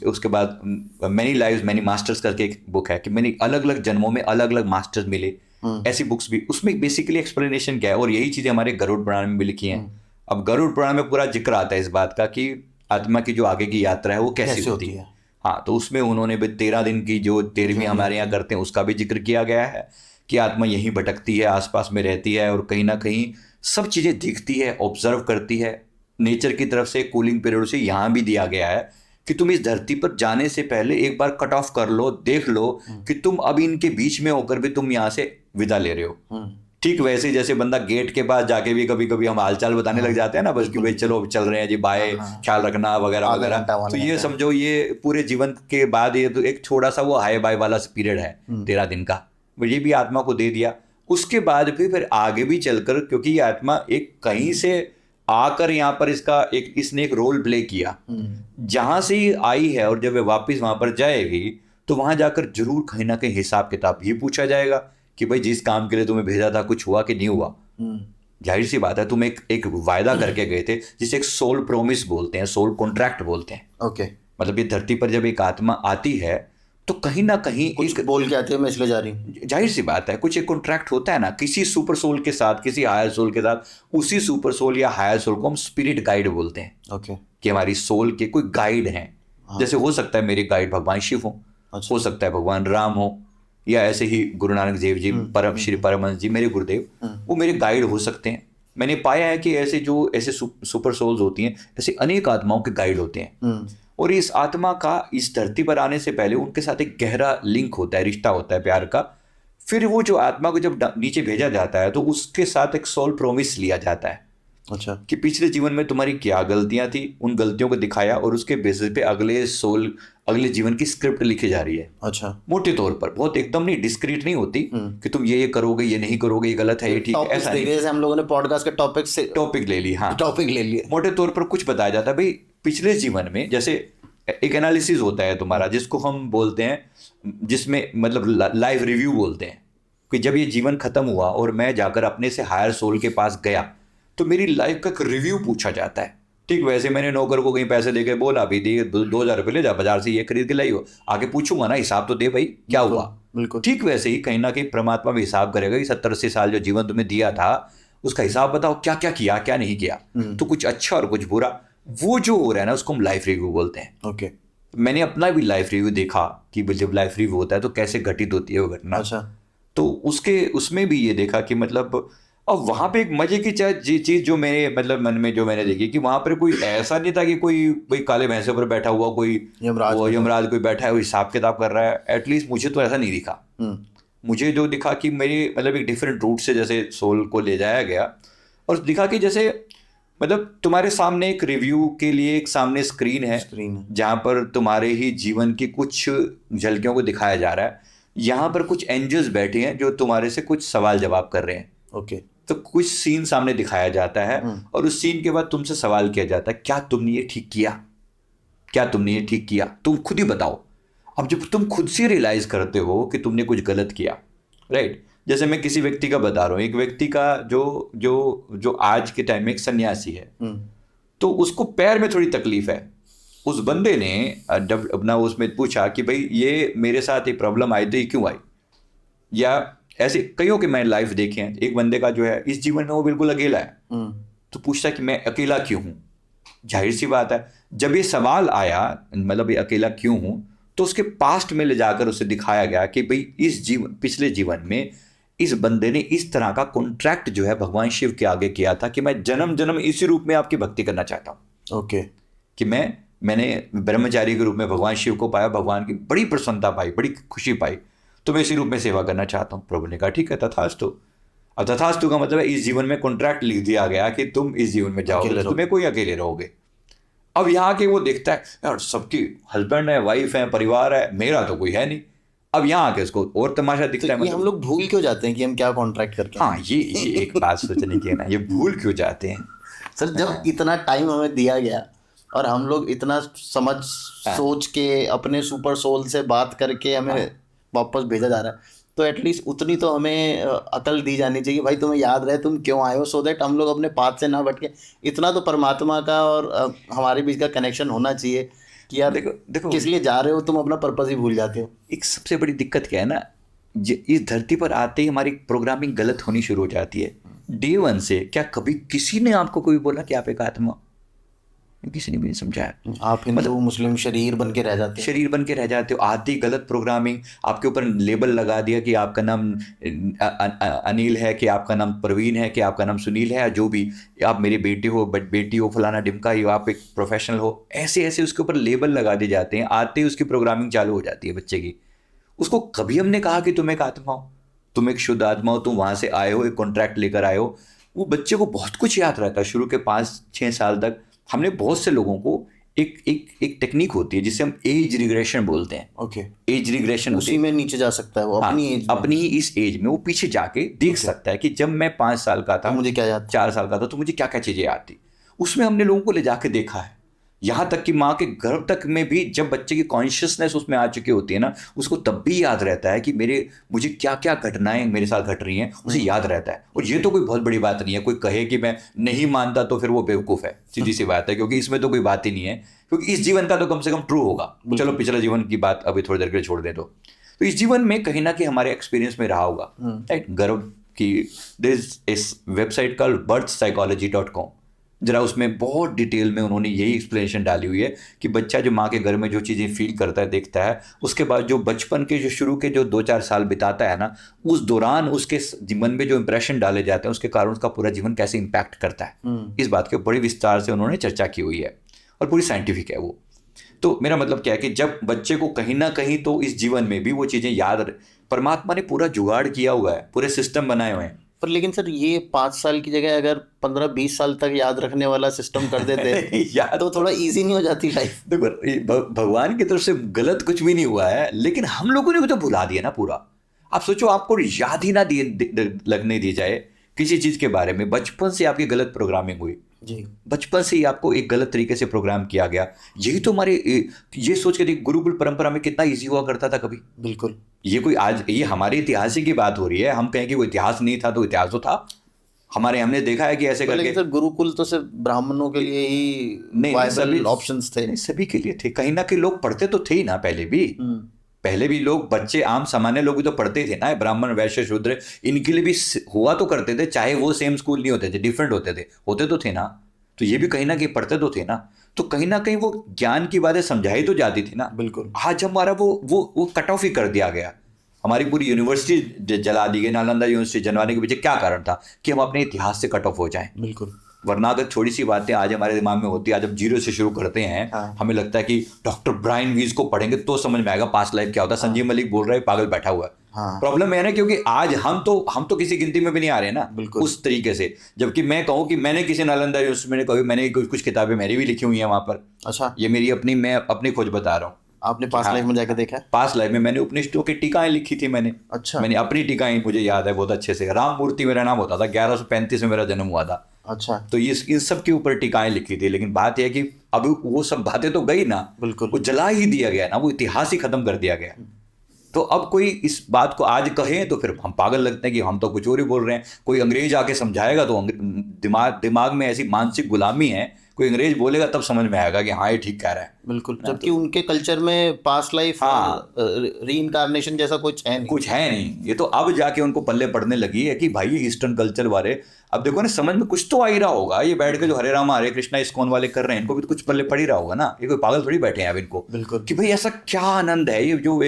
B: उसके बाद मैनी लाइव्स मैनी मास्टर्स करके एक बुक है कि मैंने अलग अलग जन्मों में अलग अलग मास्टर्स मिले। ऐसी बुक्स भी, उसमें बेसिकली एक्सप्लेनेशन क्या है, और यही चीज़ें हमारे गरुड़ पुराण में भी लिखी हैं। अब गरुड़ पुराण में पूरा जिक्र आता है इस बात का कि आत्मा की जो आगे की यात्रा है वो कैसी होती है। हाँ, तो उसमें उन्होंने भी 13 दिन की जो 13वीं हमारे यहाँ करते हैं उसका भी जिक्र किया गया है कि आत्मा यहीं भटकती है, आसपास में रहती है और कहीं ना कहीं सब चीज़ें दिखती है, ऑब्जर्व करती है। नेचर की तरफ से कूलिंग पीरियड से यहाँ भी दिया गया है कि तुम इस धरती पर जाने से पहले एक बार कट ऑफ कर लो, देख लो कि तुम अब इनके बीच में होकर भी तुम यहाँ से विदा ले रहे हो। ठीक वैसे जैसे बंदा गेट के पास जाके भी कभी कभी हम हालचाल बताने लग जाते हैं ना, बस कि भाई चलो चल रहे हैं जी, बाय, ख्याल रखना वगैरह वगैरह। तो ये समझो ये पूरे जीवन के बाद ये तो एक छोटा सा वो हाय बाय वाला पीरियड है 13 दिन का, ये भी आत्मा को दे दिया। उसके बाद भी फिर आगे भी चलकर, क्योंकि ये आत्मा एक कहीं से आकर यहाँ पर इसने एक रोल प्ले किया, जहाँ से ही आई है, और जब वे वापस वहाँ पर जाएगी तो वहाँ जाकर जरूर कहीं ना कहीं हिसाब किताब ये पूछा जाएगा कि भाई जिस काम के लिए तुम्हें भेजा था कुछ हुआ कि नहीं हुआ। जाहिर सी बात है, तुम एक वायदा करके गए थे जिसे एक सोल प्रोमिस बोलते हैं, सोल कॉन्ट्रैक्ट बोलते हैं।
A: ओके।
B: मतलब ये धरती पर जब एक आत्मा आती है तो कहीं ना कहीं
A: कुछ बोल के आती है, मैं इसलिए जा रही हूँ।
B: जाहिर सी बात है, कुछ एक कॉन्ट्रैक्ट होता है ना किसी सुपर सोल के साथ, किसी हायर सोल के साथ। उसी सुपर सोल या हायर सोल को हम स्पिरिट गाइड बोलते हैं।
A: ओके।
B: कि हमारी सोल के कोई गाइड हैं। जैसे हो सकता है मेरे गाइड भगवान शिव हो सकता है भगवान राम हो, या ऐसे ही गुरु नानक देव जी, श्री परमहंस जी, मेरे गुरुदेव, वो मेरे गाइड हो सकते हैं। मैंने पाया है कि ऐसे सुपर सोल्स होती हैं, ऐसे अनेक आत्माओं के गाइड होते हैं। और इस आत्मा का इस धरती पर आने से पहले उनके साथ एक गहरा लिंक होता है, रिश्ता होता है प्यार का। फिर वो जो आत्मा को जब नीचे भेजा जाता है तो उसके साथ एक सोल प्रोमिस लिया जाता है
A: अच्छा।
B: कि पिछले जीवन में तुम्हारी क्या गलतियां थी, उन गलतियों को दिखाया और उसके बेसिस पे अगले जीवन की स्क्रिप्ट लिखी जा रही है।
A: अच्छा।
B: मोटे तौर पर, बहुत एकदम नहीं, डिस्क्रीट नहीं होती कि तुम ये करोगे, ये नहीं करोगे, ये गलत है, ये ठीक है, ऐसा नहीं।
A: जैसे हम लोगों ने पॉडकास्ट के
B: टॉपिक ले ली, हाँ,
A: टॉपिक ले लिए।
B: मोटे तौर पर कुछ बताया जाता है भाई पिछले जीवन में, जैसे एक एनालिसिस होता है तुम्हारा जिसको हम बोलते हैं, जिसमें मतलब लाइव रिव्यू बोलते हैं, कि जब ये जीवन खत्म हुआ और मैं जाकर अपने से हायर सोल के पास गया तो मेरी लाइफ का एक रिव्यू पूछा जाता है। ठीक वैसे मैंने नौकर को कहीं पैसे देके बोला भी दे 2,000 रुपये ले जा, बाजार से ये खरीद के लाई हो, आगे पूछूंगा ना हिसाब तो दे भाई क्या हुआ।
A: बिल्कुल।
B: ठीक वैसे ही कहीं ना कहीं परमात्मा भी हिसाब करेगा कि 70-80 साल जो जीवन तुम्हें दिया था उसका हिसाब बताओ, क्या क्या किया, क्या नहीं किया। तो कुछ अच्छा और कुछ बुरा, वो जो हो रहा है ना उसको हम लाइफ रिव्यू बोलते हैं।
A: ओके।
B: मैंने अपना भी लाइफ रिव्यू देखा कि जब लाइफ रिव्यू होता है तो कैसे घटित होती है वो घटना।
A: अच्छा।
B: तो उसमें भी ये देखा कि मतलब, और वहाँ पे एक मजे की चीज़ जो मेरे मतलब मन में जो मैंने देखी कि वहाँ पर कोई ऐसा नहीं था कि कोई काले भैंसे पर बैठा हुआ कोई यमराज कोई बैठा है वो हिसाब किताब कर रहा है। एटलीस्ट मुझे तो ऐसा नहीं दिखा। मुझे जो दिखा कि मेरी मतलब एक डिफरेंट रूट से जैसे सोल को ले जाया गया और दिखा कि जैसे मतलब तुम्हारे सामने एक रिव्यू के लिए एक सामने स्क्रीन है जहाँ पर तुम्हारे ही जीवन की कुछ झलकियों को दिखाया जा रहा है। यहाँ पर कुछ एंजल्स बैठे हैं जो तुम्हारे से कुछ सवाल जवाब कर रहे हैं।
A: ओके।
B: तो कुछ सीन सामने दिखाया जाता है और उस सीन के बाद तुमसे सवाल किया जाता है, क्या तुमने ये ठीक किया, क्या तुमने ये ठीक किया, तुम खुद ही बताओ। अब जब तुम खुद से रियलाइज करते हो कि तुमने कुछ गलत किया, राइट, जैसे मैं किसी व्यक्ति का बता रहा हूँ, एक व्यक्ति का जो आज के टाइम में एक सन्यासी है, तो उसको पैर में थोड़ी तकलीफ है। उस बंदे ने जब अपना उसमें पूछा कि भाई ये मेरे साथ एक प्रॉब्लम आई तो ये क्यों आई, या ऐसे कईयों के मैं लाइफ देखे हैं। एक बंदे का जो है इस जीवन में वो बिल्कुल अकेला है, तो पूछता है कि मैं अकेला क्यों हूँ। जाहिर सी बात है जब ये सवाल आया मतलब ये अकेला क्यों हूँ, तो उसके पास्ट में ले जाकर उसे दिखाया गया कि भाई पिछले जीवन में इस बंदे ने इस तरह का कॉन्ट्रैक्ट जो है भगवान शिव के आगे किया था कि मैं जन्म जन्म इसी रूप में आपकी भक्ति करना चाहता हूँ।
A: ओके।
B: कि मैंने ब्रह्मचारी के रूप में भगवान शिव को पाया, भगवान की बड़ी प्रसन्नता पाई, बड़ी खुशी पाई, तो मैं इसी रूप में सेवा करना चाहता हूँ। प्रभु ने कहा ठीक है तथास्तु। अब तथास्तु का मतलब है इस जीवन में कॉन्ट्रैक्ट लिख दिया गया कि तुम इस जीवन में जाओगे, तुम्हें कोई अकेले रहोगे। अब यहाँ के वो देखता है यार सबकी हस्बैंड है, वाइफ है, परिवार है, मेरा तो कोई है नहीं। अब यहाँ आके उसको और तमाशा दिखता है।
A: ये हम लोग भूल क्यों जाते हैं कि हम क्या कॉन्ट्रैक्ट करके।
B: हाँ, ये एक बात सोचने की है ना, ये भूल क्यों जाते हैं
A: सर। जब इतना टाइम हमें दिया गया और हम लोग इतना सोच के अपने सुपर सोल से बात करके हमें वापस भेजा जा रहा है, तो एटलीस्ट उतनी तो हमें अकल दी जानी चाहिए भाई, तुम्हें याद रहे तुम क्यों आए हो, सो दैट हम लोग अपने पाथ से ना भटके। इतना तो परमात्मा का और हमारे बीच का कनेक्शन होना चाहिए कि यार देखो किस लिए जा रहे हो, तुम अपना पर्पस ही भूल जाते हो।
B: एक सबसे बड़ी दिक्कत क्या है ना, इस धरती पर आते ही हमारी प्रोग्रामिंग गलत होनी शुरू हो जाती है। डे 1 से क्या कभी किसी ने आपको कोई बोला कि आप एक आत्मा, किसी ने भी नहीं समझाया।
A: आप हिंदू मुस्लिम शरीर बन के रह जाते हो।
B: आधी गलत प्रोग्रामिंग, आपके ऊपर लेबल लगा दिया कि आपका नाम अनिल है, कि आपका नाम प्रवीण है, कि आपका नाम सुनील है, जो भी आप मेरी बेटी हो फलाना डिमका, या आप एक प्रोफेशनल हो, ऐसे ऐसे उसके ऊपर लेबल लगा दिए जाते हैं। आते ही उसकी प्रोग्रामिंग चालू हो जाती है बच्चे की। उसको कभी हमने कहा कि तुम एक आत्मा हो, तुम एक शुद्ध आत्मा हो, तुम वहाँ से आए हो, एक कॉन्ट्रैक्ट लेकर आए हो। वो बच्चे को बहुत कुछ याद रहता है शुरू के 5-6 साल तक। हमने बहुत से लोगों को एक टेक्निक होती है जिसे हम एज रिग्रेशन बोलते हैं।
A: ओके।
B: एज रिग्रेशन
A: उसी में नीचे जा सकता है वो।
B: हाँ,
A: अपनी
B: ही इस एज में वो पीछे जाके देख सकता है कि जब मैं 5 साल का था,
A: मुझे क्या याद,
B: 4 साल का था, तो मुझे क्या क्या चीज़ें याद थी। उसमें हमने लोगों को ले जाके देखा है। यहाँ तक कि माँ के गर्भ तक में भी जब बच्चे की कॉन्शियसनेस उसमें आ चुकी होती है ना, उसको तब भी याद रहता है कि मुझे क्या क्या घटनाएं मेरे साथ घट रही हैं, उसे याद रहता है। और ये तो कोई बहुत बड़ी बात नहीं है। कोई कहे कि मैं नहीं मानता तो फिर वो बेवकूफ़ है, सीधी सी बात है, क्योंकि इसमें तो कोई बात ही नहीं है। क्योंकि इस जीवन का तो कम से कम ट्रू होगा। चलो पिछला जीवन की बात अभी थोड़ी देर के लिए छोड़ दें तो इस जीवन में कहीं ना कहीं हमारे एक्सपीरियंस में रहा होगा, राइट। गर्भ की इस वेबसाइट का birthpsychology.com, जरा उसमें बहुत डिटेल में उन्होंने यही एक्सप्लेनेशन डाली हुई है कि बच्चा जो माँ के घर में जो चीज़ें फील करता है, देखता है, उसके बाद जो बचपन के जो शुरू के जो 2-4 साल बिताता है ना, उस दौरान उसके जीवन में जो इंप्रेशन डाले जाते हैं, उसके कारण उसका पूरा जीवन कैसे इम्पैक्ट करता है। इस बात के बड़ी विस्तार से उन्होंने चर्चा की हुई है और पूरी साइंटिफिक है वो। तो मेरा मतलब क्या है कि जब बच्चे को कहीं ना कहीं तो इस जीवन में भी वो चीज़ें परमात्मा ने पूरा जुगाड़ किया हुआ है, पूरे सिस्टम बनाए हुए हैं।
A: पर लेकिन सर ये 5 साल की जगह अगर 15-20 साल तक याद रखने वाला सिस्टम कर देते
B: याद
A: तो थोड़ा इजी नहीं हो जाती लाइफ?
B: देखो, भगवान की तरफ से गलत कुछ भी नहीं हुआ है, लेकिन हम लोगों ने भी तो भुला दिया ना पूरा। आप सोचो, आपको याद ही ना लगने दी जाए किसी चीज के बारे में, बचपन से आपकी गलत प्रोग्रामिंग हुई
A: जी।
B: बचपन से ही आपको एक गलत तरीके से प्रोग्राम किया गया। यही तो हमारे ये सोच के देखिए, गुरुकुल परंपरा में कितना इजी हुआ करता था कभी।
A: बिल्कुल।
B: ये कोई आज ये हमारे इतिहास ही की बात हो रही है, हम कहें कि वो इतिहास नहीं था तो इतिहास तो था हमारे, हमने देखा है कि ऐसे करके।
A: लेकिन सर गुरुकुल तो सिर्फ ब्राह्मणों के लिए ही वायबल ऑप्शंस थे।
B: नहीं, सभी के लिए थे, कहीं ना कहीं लोग पढ़ते तो थे ही ना पहले भी। पहले भी लोग, बच्चे, आम सामान्य लोग भी तो पढ़ते थे ना, ब्राह्मण वैश्य शूद्र, इनके लिए भी हुआ तो करते थे, चाहे वो सेम स्कूल नहीं होते थे, डिफरेंट होते तो थे ना। तो ये भी कहीं ना कहीं पढ़ते तो थे ना, तो कहीं ना कहीं वो ज्ञान की बातें समझाई तो जाती थी ना।
A: बिल्कुल।
B: आज हमारा वो कट ऑफ ही कर दिया गया, हमारी पूरी यूनिवर्सिटी जला दी गई। नालंदा यूनिवर्सिटी जलवाने के पीछे क्या कारण था? कि हम अपने इतिहास से कट ऑफ हो जाएं।
A: बिल्कुल।
B: वरना अगर थोड़ी सी बातें आज हमारे दिमाग में होती है, आज हम जीरो से शुरू करते हैं, हमें लगता है कि डॉक्टर ब्रायन वीज को पढ़ेंगे तो समझ में आएगा पास्ट लाइफ क्या होता है। संजीव मलिक बोल रहा है, पागल बैठा हुआ है। प्रॉब्लम है ना, क्योंकि आज हम तो किसी गिनती में भी नहीं आ रहे ना उस तरीके से। जबकि मैं कहूँ कि मैंने किसी नालंदा यूनिवर्सिटी में मैंने कुछ किताबें मेरी भी लिखी हुई हैं वहां पर।
A: अच्छा।
B: ये मेरी मैं अपनी खोज बता रहा हूँ।
A: आपने पास्ट लाइफ में जाकर देखा है?
B: पास्ट लाइफ में मैंने उपनिषदों की टीकाएं लिखी थी मैंने।
A: अच्छा।
B: मैंने अपनी टीकाएं, मुझे याद है बहुत अच्छे से, राम मूर्ति मेरा नाम होता था, 1135 में मेरा जन्म हुआ था।
A: अच्छा।
B: तो ये इन सब के ऊपर टीकाएं लिखी थी। लेकिन बात यह है कि अब वो सब बातें तो गई ना,
A: बिल्कुल,
B: वो जला ही दिया गया ना, वो इतिहास ही खत्म कर दिया गया। तो अब कोई इस बात को आज कहे तो फिर हम पागल लगते हैं कि हम तो कुछ और ही बोल रहे हैं। कोई अंग्रेज आके समझाएगा तो दिमाग में ऐसी मानसिक गुलामी है, कोई अंग्रेज बोलेगा तब समझ में आएगा कि हाँ ये ठीक कह रहा है।
A: बिल्कुल। जबकि उनके कल्चर में पास्ट लाइफ, रीइंकार्नेशन जैसा कुछ है नहीं।
B: ये तो अब जाके उनको पल्ले पड़ने लगी है कि भाई ये ईस्टर्न कल्चर वाले, अब देखो ना, समझ में कुछ तो आ ही रहा होगा। ये बैठ के जो हरे राम हरे कृष्णा इस्कॉन वाले कर रहे हैं, इनको भी तो कुछ पल्ले पड़ ही रहा होगा ना। ये कोई पागल थोड़ी बैठे हैं अब इनको।
A: बिल्कुल।
B: कि भाई ऐसा क्या आनंद है, ये जो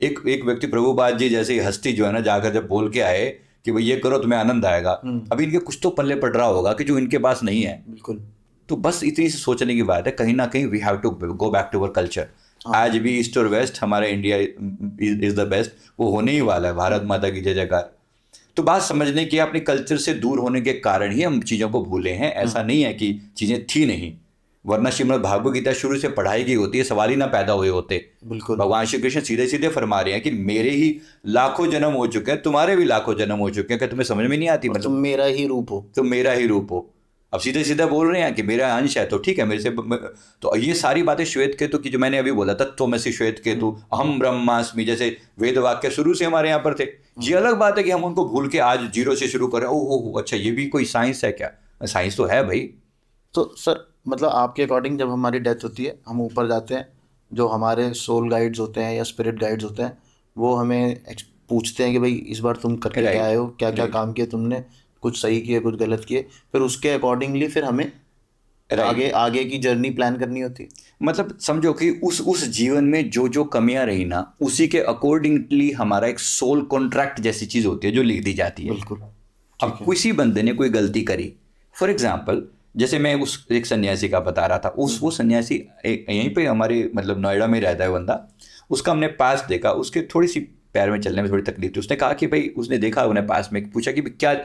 B: एक व्यक्ति प्रभुपाद जी जैसी हस्ती जो है ना, जाकर जब बोल के आए कि भाई ये करो तुम्हें आनंद आएगा, अभी इनके कुछ तो पल्ले पड़ रहा होगा कि जो इनके पास नहीं है।
A: बिल्कुल।
B: तो बस इतनी सी सोचने की बात है। कहीं ना कहीं we have to go back to our culture. आज भी ईस्ट और वेस्ट, हमारा इंडिया इज द बेस्ट, वो होने ही वाला है। भारत माता की जय जयकार। तो बात समझने की, अपने कल्चर से दूर होने के कारण ही हम चीज़ों को भूले हैं। ऐसा नहीं है कि चीज़ें थी नहीं, वरना श्रीमद् भागवत गीता शुरू से पढ़ाई की होती है, सवाल ही ना पैदा हुए होते।
A: बिल्कुल।
B: भगवान श्री कृष्ण सीधे सीधे फरमा रहे हैं कि मेरे ही लाखों जन्म हो चुके हैं, तुम्हारे भी लाखों जन्म हो चुके हैं, क्या तुम्हें समझ में नहीं आती? मतलब
A: तुम मेरा ही रूप हो।
B: तुम मेरा ही रूप हो। अब सीधे सीधे बोल रहे हैं कि मेरा अंश है तो ठीक है मेरे से। तो ये सारी बातें श्वेत केतु की जो मैंने अभी बोला, तत्त्वमसि श्वेत केतु अहम ब्रह्मास्मि, जैसे वेद वाक्य शुरू से हमारे यहाँ पर थे। ये अलग बात है कि हम उनको भूल के आज जीरो से शुरू करें। ओह अच्छा, ये भी कोई साइंस है क्या? साइंस तो है भाई।
A: तो सर मतलब आपके अकॉर्डिंग जब हमारी डेथ होती है, हम ऊपर जाते हैं, जो हमारे सोल गाइड्स होते हैं या स्पिरिट गाइड्स होते हैं, वो हमें पूछते हैं कि भाई इस बार तुम करके क्या आए हो, क्या क्या काम किए तुमने, कुछ सही किए कुछ गलत किए, फिर उसके अकॉर्डिंगली फिर हमें आगे की जर्नी प्लान करनी होती है।
B: मतलब समझो कि उस जीवन में जो जो कमियां रही ना, उसी के अकॉर्डिंगली हमारा एक सोल कॉन्ट्रैक्ट जैसी चीज होती है जो लिख दी जाती है।
A: बिल्कुल।
B: अब किसी बंदे ने कोई गलती करी, फॉर एग्जाम्पल जैसे मैं उस एक सन्यासी का बता रहा था, वो सन्यासी यहीं पे हमारे मतलब नोएडा में रहता है बंदा। उसका हमने पास देखा, उसके थोड़ी सी पैर में चलने में थोड़ी तकलीफ थी। उसने कहा कि भाई, उसने देखा उन्हें पास में, पूछा कि क्या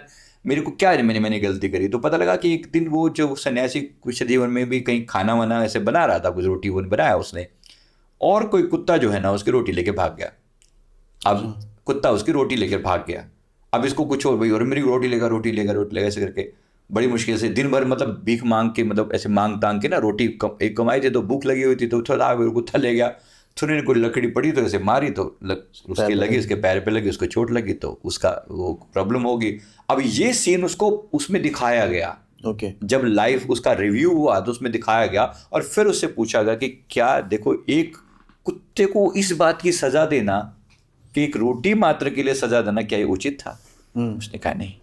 B: मेरे को क्या मैंने गलती करी। तो पता लगा कि एक दिन वो जो सन्यासी कुछ जीवन में भी कहीं खाना वाना ऐसे बना रहा था, कुछ रोटी वो बनाया उसने, और कोई कुत्ता जो है ना उसकी रोटी लेके भाग गया। अब कुत्ता उसकी रोटी लेकर भाग गया। अब इसको कुछ और, भाई और मेरी रोटी लेगा ऐसे करके बड़ी मुश्किल से दिन भर मतलब भीख मांग के, मतलब ऐसे मांग तांग के ना रोटी एक कमाई थी, तो भूख लगी हुई थी, तो थोड़ा कुत्ता ले गया। थोड़ी ने कोई लकड़ी पड़ी तो ऐसे मारी, तो उसके लगी, उसके पैर पे लगी, उसको चोट लगी, तो उसका वो प्रॉब्लम होगी। अब ये सीन उसको उसमें दिखाया गया।
A: ओके।
B: जब लाइव उसका रिव्यू हुआ तो उसमें दिखाया गया, और फिर उससे पूछा गया कि क्या देखो, एक कुत्ते को इस बात की सजा देना कि एक रोटी मात्र के लिए सजा देना, क्या ये उचित था? उसने कहा नहीं,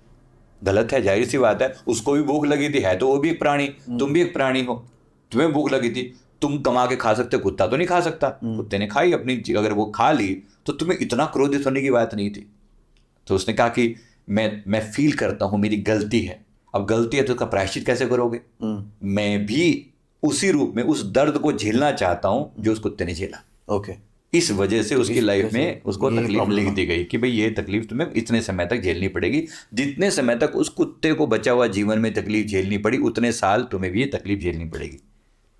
B: गलत है, जाहिर सी बात है, उसको भी भूख लगी थी, है तो वो भी एक प्राणी, तुम भी एक प्राणी हो, तुम्हें भूख लगी थी, तुम कमा के खा सकते, कुत्ता तो नहीं खा सकता। कुत्ते ने खाई अपनी, अगर वो खा ली तो तुम्हें इतना क्रोधित होने की बात नहीं थी। तो उसने कहा कि मैं फील करता हूँ मेरी गलती है। अब गलती है तो उसका प्रायश्चित कैसे करोगे? मैं भी उसी रूप में उस दर्द को झेलना चाहता हूं जो उस कुत्ते ने झेला।
A: ओके।
B: इस वजह से उसकी लाइफ में उसको
A: ये
B: तकलीफ
A: problem
B: लिख
A: है।
B: दी गई कि भाई ये तकलीफ तुम्हें इतने समय तक झेलनी पड़ेगी, जितने समय तक उस कुत्ते को बचा हुआ जीवन में तकलीफ झेलनी पड़ी उतने साल तुम्हें भी ये तकलीफ झेलनी पड़ेगी।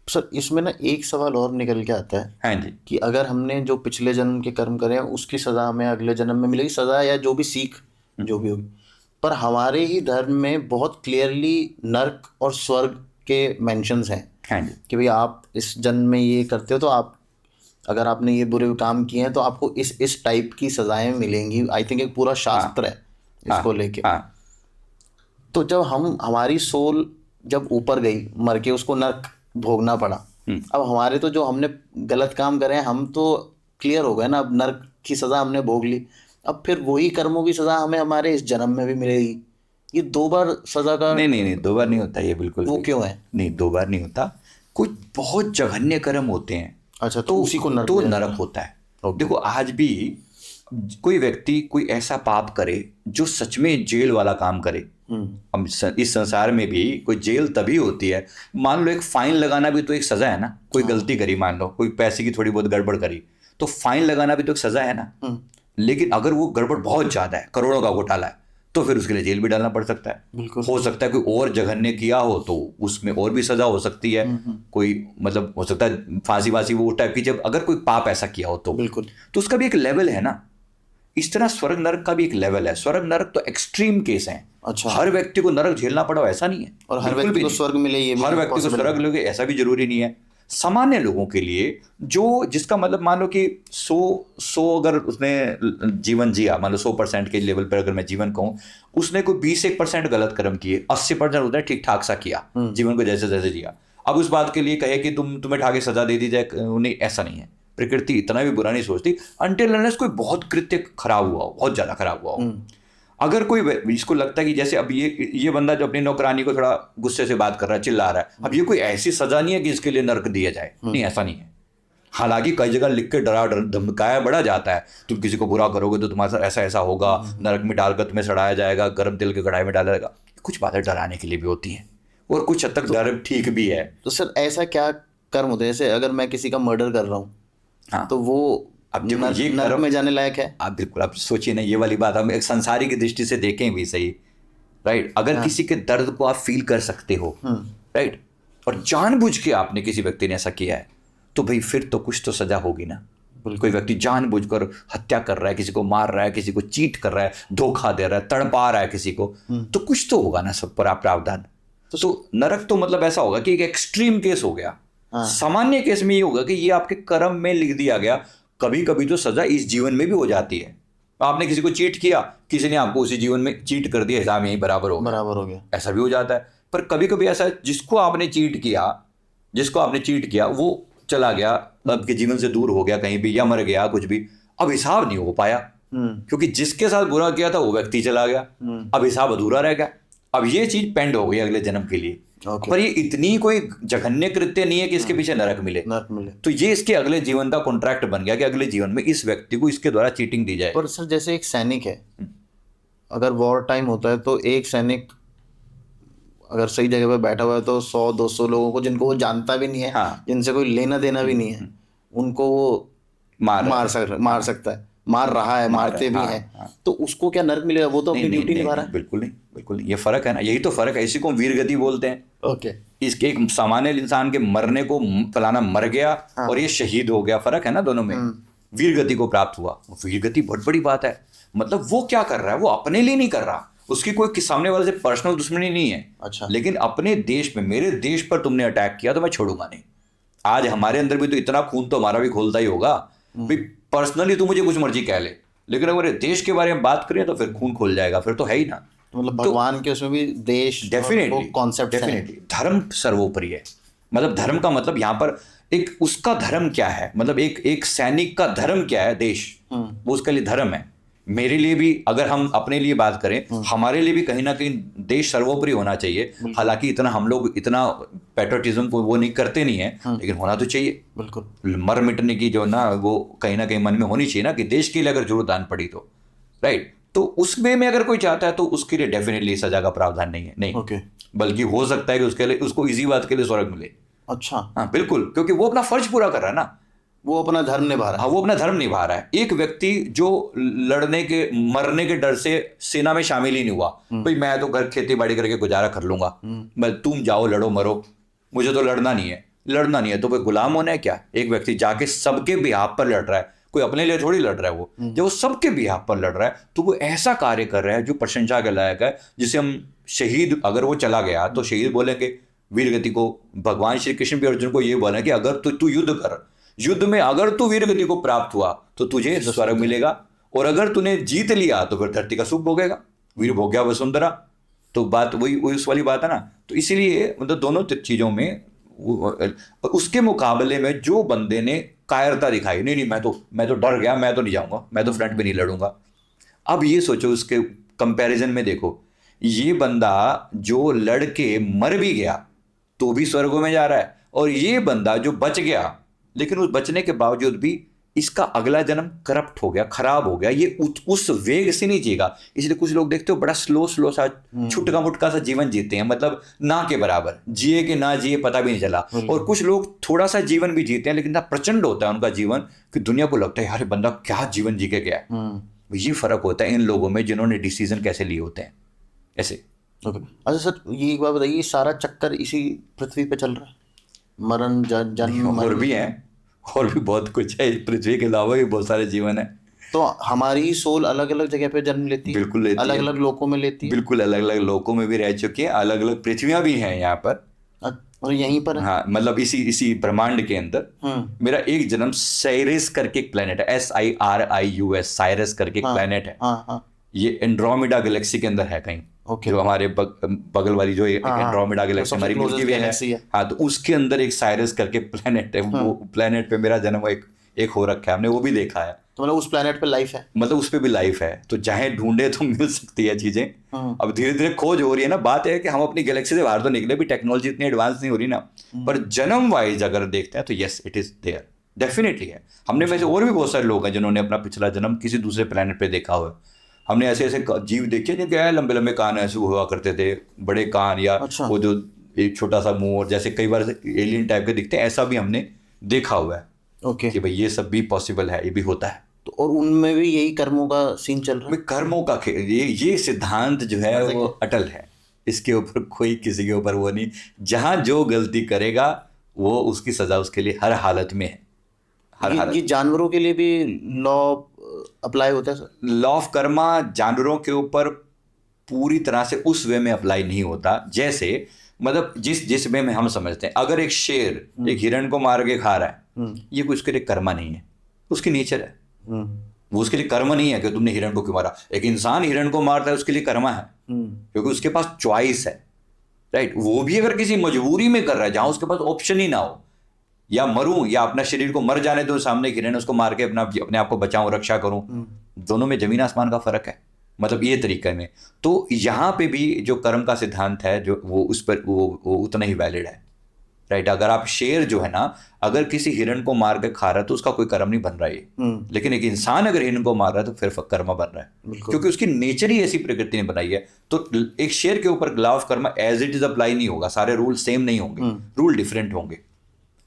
A: सर इसमें ना एक सवाल और निकल के आता है
B: हाँ जी।
A: कि अगर हमने जो पिछले जन्म के कर्म करे हैं उसकी सजा हमें अगले जन्म में मिलेगी, सजा या जो भी सीख जो भी होगी, पर हमारे ही धर्म में बहुत क्लियरली नर्क और स्वर्ग के मेंशंस हैं
B: हाँ जी।
A: कि भाई आप इस जन्म में ये करते हो तो आप अगर आपने ये बुरे काम किए हैं तो आपको इस टाइप की सजाएं मिलेंगी। आई थिंक एक पूरा शास्त्र है इसको लेके।
B: हाँ
A: तो जब हमारी सोल जब ऊपर गई मर के, उसको नर्क भोगना पड़ा, अब हमारे तो जो हमने गलत काम करे हैं हम तो क्लियर हो गए ना, अब नर्क की सज़ा हमने भोग ली, अब फिर वही कर्मों की सज़ा हमें हमारे इस जन्म में भी मिलेगी। ये 2 बार सज़ा का
B: नहीं 2 बार नहीं होता ये, बिल्कुल
A: वो
B: भी।
A: क्यों है?
B: नहीं 2 बार नहीं होता, कुछ बहुत जघन्य कर्म होते हैं
A: अच्छा, तो उसी को नर्क
B: तो
A: दिया
B: नरक होता है। देखो आज भी कोई व्यक्ति कोई ऐसा पाप करे जो सच में जेल वाला काम करे, हम इस संसार में भी कोई जेल तभी होती है, मान लो एक फाइन लगाना भी तो एक सजा है ना। कोई गलती करी, मान लो कोई पैसे की थोड़ी बहुत गड़बड़ करी तो फाइन लगाना भी तो एक सजा है ना। लेकिन अगर वो गड़बड़ बहुत ज्यादा है, करोड़ों का घोटाला है, तो फिर उसके लिए जेल भी डालना पड़ सकता है।
A: बिल्कुल।
B: हो सकता है कोई और जघन्य किया हो तो उसमें और भी सजा हो सकती है। कोई मतलब हो सकता है फांसी वासी वो टाइप की, जब अगर कोई पाप ऐसा किया हो तो
A: बिल्कुल।
B: तो उसका भी एक लेवल है ना। इस तरह स्वर्ग नरक का भी एक लेवल है। स्वर्ग नरक तो एक्सट्रीम केस है।
A: अच्छा।
B: हर व्यक्ति को नरक झेलना पड़ा ऐसा नहीं है,
A: और हर
B: बिल्कुल
A: व्यक्ति
B: भी
A: को
B: नहीं।
A: स्वर्ग मिले ये भी
B: हर व्यक्ति को
A: possible
B: स्वर्ग मिले ऐसा भी जरूरी नहीं है। सामान्य लोगों के लिए जो जिसका मतलब मान लो कि 100 अगर उसने जीवन जिया, मान लो 100% के लेवल पर अगर मैं जीवन कहूँ, उसने कोई 20-1% गलत कर्म किए, 80% उसने ठीक ठाक सा किया जीवन को जैसे जैसे जिया। अब उस बात के लिए कहे कि तुम्हें ठाके सजा दे दी जाए, नहीं, ऐसा नहीं है। प्रकृति इतना भी बुरा नहीं सोचती अनटिल अनलेस कोई बहुत कृत्य खराब हुआ हो, बहुत ज्यादा खराब हुआ हो। अगर कोई इसको लगता है कि जैसे अब ये बंदा जो अपनी नौकरानी को थोड़ा गुस्से से बात कर रहा है, चिल्ला रहा है, अब ये कोई ऐसी सजा नहीं है कि इसके लिए नर्क दिया जाए, नहीं, ऐसा नहीं है। हालांकि कई जगह लिख के डरा धमकाया बड़ा जाता है, तुम किसी को बुरा करोगे तो तुम्हारे साथ ऐसा ऐसा होगा, नरक में डालकर तुम्हें सड़ाया जाएगा, गर्म तेल के कढ़ाई में डाला जाएगा। कुछ बातें डराने के लिए भी होती हैं और कुछ हद तक डर ठीक भी है।
A: तो सर ऐसा क्या कर्म होते हैं, जैसे अगर मैं किसी का मर्डर कर रहा हूँ,
B: हाँ,
A: तो वो
B: अब देखो ये
A: नर्क में जाने लायक है?
B: आप बिल्कुल आप सोचिए ना, ये वाली बात हम एक संसारी की दृष्टि से देखें भी सही, राइट। अगर किसी के दर्द को आप फील कर सकते हो, राइट, और जानबूझ के आपने किसी व्यक्ति ने ऐसा किया है, तो भाई फिर तो कुछ तो सजा होगी ना। कोई व्यक्ति जानबूझकर हत्या कर रहा है, किसी को मार रहा है, किसी को चीट कर रहा है, धोखा दे रहा है, तड़पा रहा है किसी को, तो कुछ तो होगा ना सब पर प्रावधान। तो नरक तो मतलब ऐसा होगा कि एक एक्सट्रीम केस हो गया। सामान्य केस में ये होगा कि ये आपके कर्म में लिख दिया गया। कभी कभी तो सजा इस जीवन में भी हो जाती है। आपने किसी को चीट किया, किसी ने आपको उसी जीवन में चीट कर दिया, हिसाब यही बराबर हो गया, ऐसा भी हो जाता है। पर कभी कभी ऐसा है जिसको आपने चीट किया वो चला गया, आपके जीवन से दूर हो गया कहीं भी, या मर गया, कुछ भी, अब हिसाब नहीं हो पाया क्योंकि जिसके साथ बुरा किया था वो व्यक्ति चला गया, अब हिसाब अधूरा रह गया। अब ये चीज पेंड हो गई अगले जन्म के लिए। पर ये इतनी कोई जघन्य कृत्य नहीं है कि इसके पीछे नरक मिले। तो ये इसके अगले जीवन का कॉन्ट्रैक्ट बन गया कि अगले जीवन में इस व्यक्ति को इसके द्वारा चीटिंग दी जाए।
A: पर सर जैसे एक सैनिक है, अगर वॉर टाइम होता है तो एक सैनिक अगर सही जगह पे बैठा हुआ है तो 100-200 लोगों को जिनको वो जानता भी नहीं है,
B: हाँ,
A: जिनसे कोई लेना देना भी नहीं है, उनको वो मार सकता है, मार रहा है, मारते भी हैं, तो उसको क्या नर्क मिलेगा? वो तो अपनी ड्यूटी निभा रहा है।
B: बिल्कुल नहीं, ये फर्क है ना, यही तो फर्क है। इसी को वीर गति बोलते हैं।
A: ओके।
B: इसके एक सामान्य इंसान के मरने को फलाना मर गया और ये शहीद हो गया, फर्क है ना दोनों में। वीर गति को प्राप्त हुआ, वीर गति बहुत बड़ी बात है। मतलब वो क्या कर रहा है, वो अपने लिए नहीं कर रहा, उसकी कोई सामने वाले से पर्सनल दुश्मनी नहीं है।
A: अच्छा।
B: लेकिन अपने देश में, मेरे देश पर तुमने अटैक किया तो मैं छोड़ूंगा नहीं। आज हमारे अंदर भी तो इतना खून तो हमारा भी खोलता ही होगा भाई। पर्सनली तू मुझे कुछ मर्जी कह ले, लेकिन अगर देश के बारे में बात करें तो फिर खून खोल जाएगा, फिर तो है ही ना।
A: मतलब भगवान के उसमें भी देश
B: डेफिनेटली
A: कॉन्सेप्ट है।
B: धर्म सर्वोपरि है। मतलब धर्म का मतलब यहाँ पर एक उसका धर्म क्या है, मतलब एक सैनिक का धर्म क्या है, देश, वो उसके लिए धर्म है। मेरे लिए भी, अगर हम अपने लिए बात करें, हमारे लिए भी कहीं ना कहीं देश सर्वोपरि होना चाहिए। हालांकि इतना हम लोग इतना पैट्रियटिज्म को वो नहीं करते नहीं है, लेकिन होना तो चाहिए।
A: बिल्कुल।
B: मर मिटने की जो ना वो कहीं ना कहीं मन में होनी चाहिए ना कि देश के लिए अगर जरूरत आन पड़ी तो, राइट। तो उस वे में अगर कोई चाहता है तो उसके लिए डेफिनेटली सजा का प्रावधान नहीं है, नहीं।
A: ओके।
B: बल्कि हो सकता है कि उसके लिए उसको इसी बात के लिए स्वर्ग मिले।
A: अच्छा,
B: हाँ बिल्कुल, क्योंकि वो अपना फर्ज पूरा कर रहा है ना,
A: वो अपना धर्म निभा रहा
B: हाँ वो अपना धर्म निभा रहा है। एक व्यक्ति जो लड़ने के मरने के डर से सेना में शामिल ही नहीं हुआ, भाई मैं तो घर खेती बाड़ी करके गुजारा कर लूंगा, मैं तुम जाओ लड़ो मरो, मुझे तो लड़ना नहीं है, लड़ना नहीं है, तो भाई गुलाम होना है क्या? एक व्यक्ति जाके सबके बिहाफ पर लड़ रहा है, कोई अपने लिए थोड़ी लड़ रहा है वो, जब वो सबके बिहाफ पर लड़ रहा है तो वो ऐसा कार्य कर रहा है जो प्रशंसा के लायक है, जिसे हम शहीद, अगर वो चला गया तो शहीद बोलेंगे वीर गति को। भगवान श्री कृष्ण भी अर्जुन को ये बोला कि अगर तू युद्ध कर, युद्ध में अगर तू वीर गति को प्राप्त हुआ तो तुझे स्वर्ग मिलेगा, और अगर तूने जीत लिया तो फिर धरती का सुख भोगेगा, वीर भोग्या वसुंधरा। तो बात वही उस वाली बात है ना। तो इसीलिए मतलब दोनों चीजों में उसके मुकाबले में जो बंदे ने कायरता दिखाई, नहीं मैं तो डर गया, मैं तो नहीं जाऊंगा, मैं तो फ्रंट पे नहीं लड़ूंगा। अब ये सोचो उसके कंपैरिजन में देखो, ये बंदा जो लड़के मर भी गया तो भी स्वर्गों में जा रहा है, और ये बंदा जो बच गया लेकिन उस बचने के बावजूद भी इसका अगला जन्म करप्ट हो गया, खराब हो गया, ये उस वेग से नहीं जिएगा। इसलिए कुछ लोग देखते हो बड़ा स्लो सा छुटका मुटका सा जीवन जीते हैं, मतलब ना के बराबर, जिए कि ना जिए पता भी नहीं चला। और कुछ लोग थोड़ा सा जीवन भी जीते हैं लेकिन इतना प्रचंड होता है उनका जीवन कि दुनिया को लगता है यार बंदा क्या जीवन जी के गया है। ये फर्क होता है इन लोगों में जिन्होंने डिसीजन कैसे लिए होते हैं ऐसे।
A: अच्छा सर, ये एक बात बताइए, सारा चक्कर इसी पृथ्वी पे चल रहा है, मरण जन्म
B: और भी हैं, और भी बहुत कुछ है, पृथ्वी के अलावा भी बहुत सारे जीवन है।
A: तो हमारी सोल अलग अलग जगह पे जन्म लेती है,
B: बिल्कुल लेती
A: अलग
B: है,
A: अलग लोकों में लेती है,
B: बिल्कुल अलग अलग लोकों में भी रह चुकी है, अलग अलग पृथ्वियां भी हैं यहाँ पर,
A: और यहीं पर है।
B: हाँ मतलब इसी ब्रह्मांड के अंदर। मेरा एक जन्म साइरस करके एक प्लेनेट है, SIRIUS, साइरस करके एक प्लेनेट है।
A: हाँ हाँ,
B: ये एंड्रोमेडा गैलेक्सी के अंदर है कहीं, जो हमारे बगल वाली जो एंड्रोमेडा गैलेक्सी हमारी मिल्की वे है, हाँ तो उसके अंदर एक साइरस करके प्लेनेट है। वो प्लेनेट पे मेरा जन्म एक हो रखा है, हमने वो भी देखा है।
A: तो मतलब उस प्लेनेट पे लाइफ है,
B: मतलब उस पे भी लाइफ है, तो चाहे ढूंढे तो मिल सकती है चीजें। अब धीरे धीरे खोज हो रही है ना। बात है कि हम अपनी गैलेक्सी से बाहर तो निकले भी, टेक्नोलॉजी इतनी एडवांस नहीं हो रही ना, पर जन्म वाइज अगर देखते हैं तो yes it is there, definitely है। हमने में से और भी बहुत सारे लोग हैं जिन्होंने अपना पिछला जन्म किसी दूसरे प्लेनेट पे देखा हुआ है। हमने ऐसे ऐसे जीव देखे जिनके लंबे लंबे कान ऐसे हुआ करते थे, बड़े कान, या वो जो एक छोटा सा मुंह, और जैसे कई बार एलियन टाइप के दिखते हैं, ऐसा भी हमने देखा हुआ है कि भाई ये सब भी पॉसिबल है, ये भी होता है।
A: तो और उनमें भी यही कर्मों का सीन चल रहा है।
B: कर्मों का ये सिद्धांत जो है वो अटल है, इसके ऊपर कोई किसी के ऊपर वो नहीं। जहां जो गलती करेगा वो उसकी सजा उसके लिए हर हालत में है, हर हालत।
A: ये जानवरों के लिए भी लॉ अप्लाई होता है सर?
B: लॉ ऑफ कर्मा जानवरों के ऊपर पूरी तरह से उस वे में अप्लाई नहीं होता, जैसे मतलब जिस वे में हम समझते हैं। अगर एक शेर एक हिरण को मार के खा रहा है, ये कोई उसके लिए कर्मा नहीं है, उसकी नेचर है। वो उसके लिए कर्म नहीं है कि तुमने हिरण को क्यों मारा। एक इंसान हिरण को मारता है, उसके लिए कर्मा है, क्योंकि उसके पास चॉइस है, राइट। वो भी अगर किसी मजबूरी में कर रहा है जहां उसके पास ऑप्शन ही ना हो, या मरूं या अपना शरीर को मर जाने दो, सामने हिरण उसको मार के अपने आप को बचाऊं, रक्षा करूं, दोनों में जमीन आसमान का फर्क है। मतलब ये तरीके में तो यहाँ पे भी जो कर्म का सिद्धांत है जो वो उस पर वो उतना ही वैलिड है, राइट। अगर आप शेर जो है ना, अगर किसी हिरण को मार के खा रहा है तो उसका कोई कर्म नहीं बन रहा है, लेकिन एक इंसान अगर हिरण को मार रहा है तो फिर कर्म बन रहा है, क्योंकि उसकी नेचर ही ऐसी प्रकृति ने बनाई है। तो एक शेर के ऊपर लॉ ऑफ कर्म एज इट इज अप्लाई नहीं होगा, सारे रूल सेम नहीं होंगे, रूल डिफरेंट होंगे।